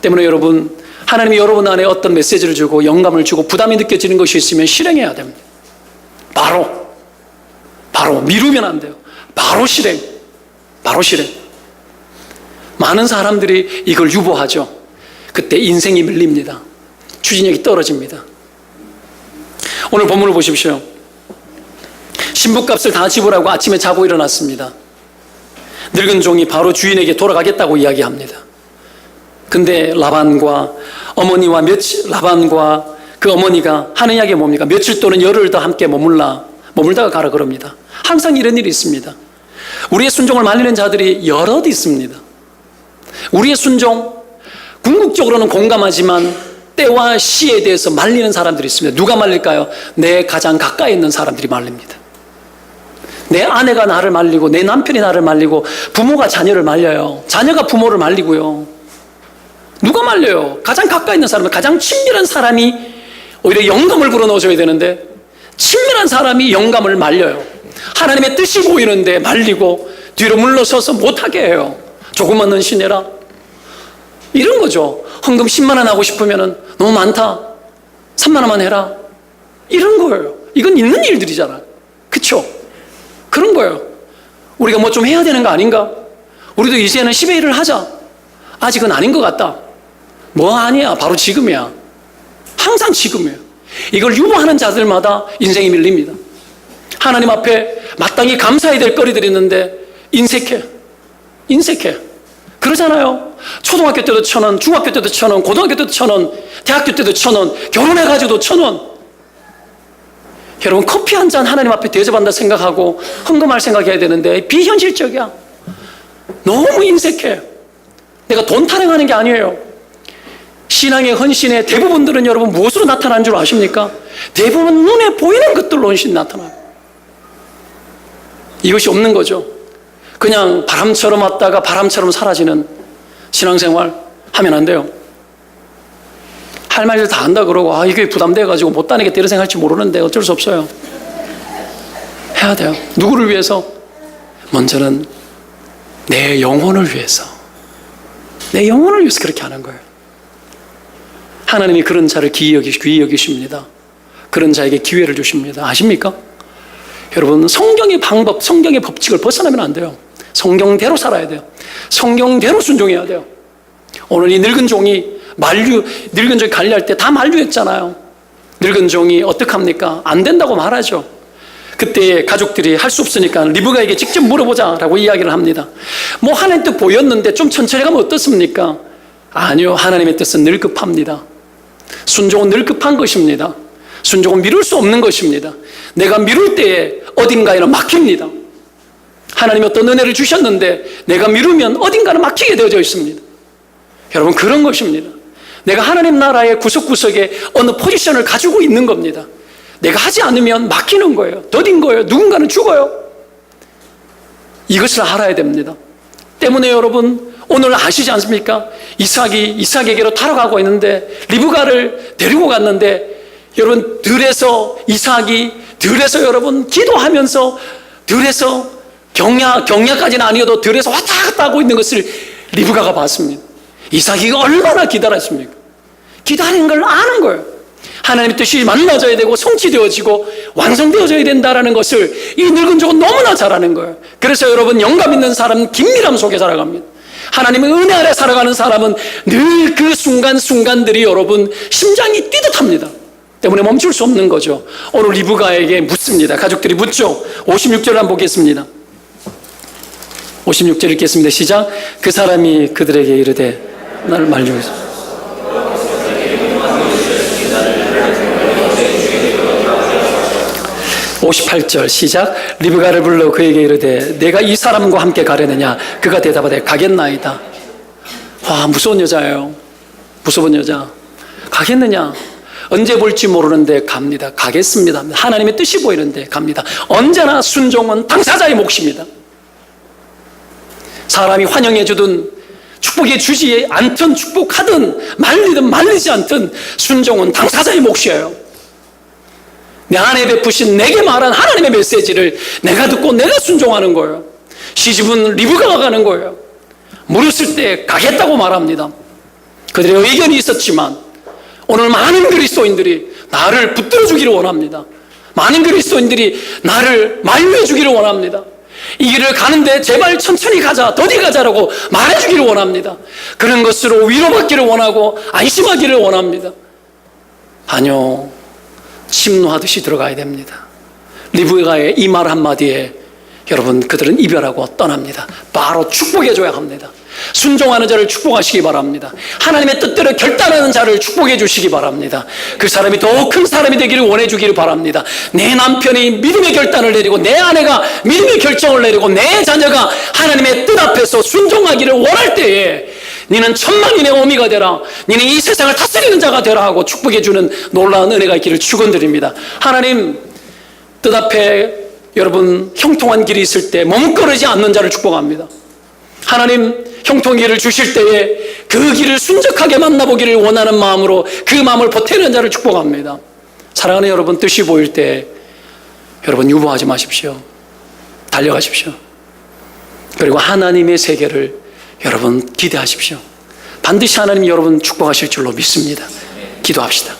때문에 여러분, 하나님이 여러분 안에 어떤 메시지를 주고 영감을 주고 부담이 느껴지는 것이 있으면 실행해야 됩니다. 바로 미루면 안 돼요. 바로 실행. 많은 사람들이 이걸 유보하죠. 그때 인생이 밀립니다. 추진력이 떨어집니다. 오늘 본문을 보십시오. 신부값을 다 지불하고 아침에 자고 일어났습니다. 늙은 종이 바로 주인에게 돌아가겠다고 이야기합니다. 근데 라반과 그 어머니가 하는 이야기가 뭡니까? 며칠 또는 열흘 더 함께 머물다가 가라 그럽니다. 항상 이런 일이 있습니다. 우리의 순종을 말리는 자들이 여럿 있습니다. 우리의 순종, 궁극적으로는 공감하지만 때와 시에 대해서 말리는 사람들이 있습니다. 누가 말릴까요? 내 가장 가까이 있는 사람들이 말립니다. 내 아내가 나를 말리고 내 남편이 나를 말리고 부모가 자녀를 말려요. 자녀가 부모를 말리고요. 누가 말려요? 가장 가까이 있는 사람, 가장 친밀한 사람이 오히려 영감을 불어넣어줘야 되는데 친밀한 사람이 영감을 말려요. 하나님의 뜻이 보이는데 말리고 뒤로 물러서서 못하게 해요. 조금만 헌신해라. 이런 거죠. 헌금 10만 원 하고 싶으면 너무 많다. 3만 원만 해라. 이런 거예요. 이건 있는 일들이잖아요. 그렇죠? 그런 거예요. 우리가 뭐 좀 해야 되는 거 아닌가? 우리도 이제는 10의 1을 하자. 아직은 아닌 것 같다. 뭐 아니야. 바로 지금이야. 항상 지금이에요. 이걸 유보하는 자들마다 인생이 밀립니다. 하나님 앞에 마땅히 감사해야 될 거리들이 있는데 인색해. 그러잖아요. 초등학교 때도 1,000원, 중학교 때도 1,000원, 고등학교 때도 1,000원, 대학교 때도 1,000원, 결혼해가지고도 1,000원. 여러분 커피 한 잔 하나님 앞에 대접한다 생각하고 헌금할 생각해야 되는데 비현실적이야. 너무 인색해. 내가 돈 타령하는 게 아니에요. 신앙의 헌신의 대부분들은 여러분 무엇으로 나타나는 줄 아십니까? 대부분 눈에 보이는 것들로 헌신이 나타나요. 이것이 없는 거죠. 그냥 바람처럼 왔다가 바람처럼 사라지는 신앙생활 하면 안 돼요. 할 말들 다 한다 그러고 이게 부담돼가지고 못 다니겠다 이런 생각할지 모르는데 어쩔 수 없어요. 해야 돼요. 누구를 위해서? 먼저는 내 영혼을 위해서. 내 영혼을 위해서 그렇게 하는 거예요. 하나님이 그런 자를 귀히 여기십니다. 그런 자에게 기회를 주십니다. 아십니까? 여러분 성경의 방법, 성경의 법칙을 벗어나면 안 돼요. 성경대로 살아야 돼요. 성경대로 순종해야 돼요. 오늘 이 늙은 종이 관리할 때 다 만류했잖아요. 늙은 종이 어떡합니까? 안 된다고 말하죠. 그때 가족들이 할 수 없으니까 리브가에게 직접 물어보자라고 이야기를 합니다. 뭐 하나님 뜻 보였는데 좀 천천히 가면 어떻습니까? 아니요. 하나님의 뜻은 늘 급합니다. 순종은 늘 급한 것입니다. 순종은 미룰 수 없는 것입니다. 내가 미룰 때에 어딘가에는 막힙니다. 하나님이 어떤 은혜를 주셨는데 내가 미루면 어딘가는 막히게 되어져 있습니다. 여러분 그런 것입니다. 내가 하나님 나라의 구석구석에 어느 포지션을 가지고 있는 겁니다. 내가 하지 않으면 막히는 거예요. 더딘 거예요. 누군가는 죽어요. 이것을 알아야 됩니다. 때문에 여러분 오늘 아시지 않습니까? 이삭에게로 타러 가고 있는데 리브가를 데리고 갔는데 여러분 들에서 여러분 기도하면서 들에서 경야까지는 아니어도 들에서 왔다 갔다 하고 있는 것을 리브가가 봤습니다. 이삭이 얼마나 기다렸습니까? 기다리는 걸 아는 거예요. 하나님의 뜻이 만나져야 되고 성취되어지고 완성되어져야 된다는 것을 이 늙은 족은 너무나 잘 아는 거예요. 그래서 여러분, 영감 있는 사람은 긴밀함 속에 살아갑니다. 하나님의 은혜 아래 살아가는 사람은 늘 그 순간순간들이 여러분 심장이 뛰듯합니다. 때문에 멈출 수 없는 거죠. 오늘 리브가에게 묻습니다. 가족들이 묻죠. 56절 한번 보겠습니다. 56절 읽겠습니다. 시작. 그 사람이 그들에게 이르되 나를 말려주소서. 58절 시작. 리브가를 불러 그에게 이르되 내가 이 사람과 함께 가려느냐. 그가 대답하되 가겠나이다. 와, 무서운 여자예요. 무서운 여자. 가겠느냐. 언제 볼지 모르는데 갑니다. 가겠습니다. 하나님의 뜻이 보이는데 갑니다. 언제나 순종은 당사자의 몫입니다. 사람이 환영해 주든 축복해 주지 않든 축복하든 말리든 말리지 않든 순종은 당사자의 몫이에요. 내 안에 베푸신 내게 말한 하나님의 메시지를 내가 듣고 내가 순종하는 거예요. 시집은 리브가가 가는 거예요. 물었을 때 가겠다고 말합니다. 그들의 의견이 있었지만 오늘 많은 그리스도인들이 나를 붙들어 주기를 원합니다. 많은 그리스도인들이 나를 만류해 주기를 원합니다. 이 길을 가는데 제발 천천히 가자, 더디 가자라고 말해 주기를 원합니다. 그런 것으로 위로받기를 원하고 안심하기를 원합니다. 아니요, 침노하듯이 들어가야 됩니다. 리브가의 이 말 한마디에 여러분, 그들은 이별하고 떠납니다. 바로 축복해 줘야 합니다. 순종하는 자를 축복하시기 바랍니다. 하나님의 뜻대로 결단하는 자를 축복해 주시기 바랍니다. 그 사람이 더 큰 사람이 되기를 원해 주기를 바랍니다. 내 남편이 믿음의 결단을 내리고 내 아내가 믿음의 결정을 내리고 내 자녀가 하나님의 뜻 앞에서 순종하기를 원할 때에 너는 천만인의 어미가 되라, 너는 이 세상을 다스리는 자가 되라 하고 축복해 주는 놀라운 은혜가 있기를 축원드립니다. 하나님 뜻 앞에 여러분 형통한 길이 있을 때 머뭇거리지 않는 자를 축복합니다. 하나님 형통한 길을 주실 때에 그 길을 순적하게 만나보기를 원하는 마음으로 그 마음을 보태는 자를 축복합니다. 사랑하는 여러분, 뜻이 보일 때 여러분 유보하지 마십시오. 달려가십시오. 그리고 하나님의 세계를 여러분 기대하십시오. 반드시 하나님 여러분 축복하실 줄로 믿습니다. 기도합시다.